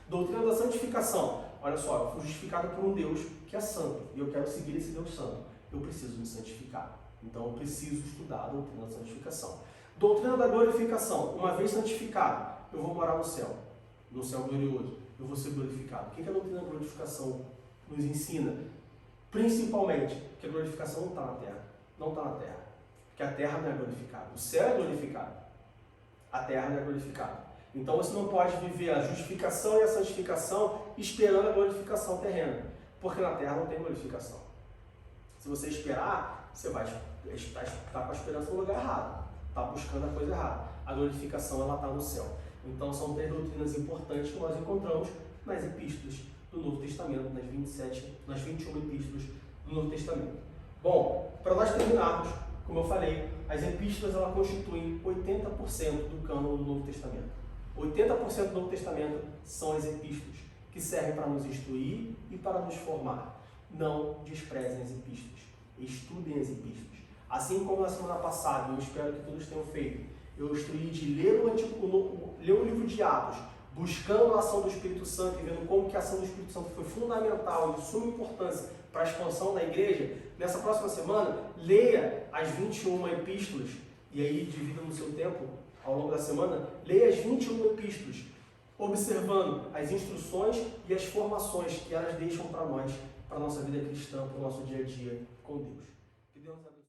Doutrina da santificação, olha só, eu fui justificado por um Deus que é santo e eu quero seguir esse Deus santo. Eu preciso me santificar, então eu preciso estudar a doutrina da santificação. Doutrina da glorificação, uma vez santificado, eu vou morar no céu glorioso, eu vou ser glorificado. O que a doutrina da glorificação nos ensina? Principalmente, que a glorificação não está na terra. Não está na terra. Porque a terra não é glorificada. O céu é glorificado. A terra não é glorificada. Então você não pode viver a justificação e a santificação esperando a glorificação terrena. Porque na terra não tem glorificação. Se você esperar, você vai estar com a esperança no lugar errado. Está buscando a coisa errada. A glorificação ela está no céu. Então são 3 doutrinas importantes que nós encontramos nas epístolas do Novo Testamento, nas 21 epístolas do Novo Testamento. Bom, para nós terminarmos, como eu falei, as epístolas elas constituem 80% do cânon do Novo Testamento. 80% do Novo Testamento são as epístolas, que servem para nos instruir e para nos formar. Não desprezem as epístolas, estudem as epístolas. Assim como na semana passada, eu espero que todos tenham feito, eu instruí de ler o livro de Atos, buscando a ação do Espírito Santo e vendo como que a ação do Espírito Santo foi fundamental e de suma importância para a expansão da igreja. Nessa próxima semana, leia as 21 epístolas, e aí divida no seu tempo, ao longo da semana, leia as 21 epístolas, observando as instruções e as formações que elas deixam para nós, para a nossa vida cristã, para o nosso dia a dia com Deus. Que Deus abençoe.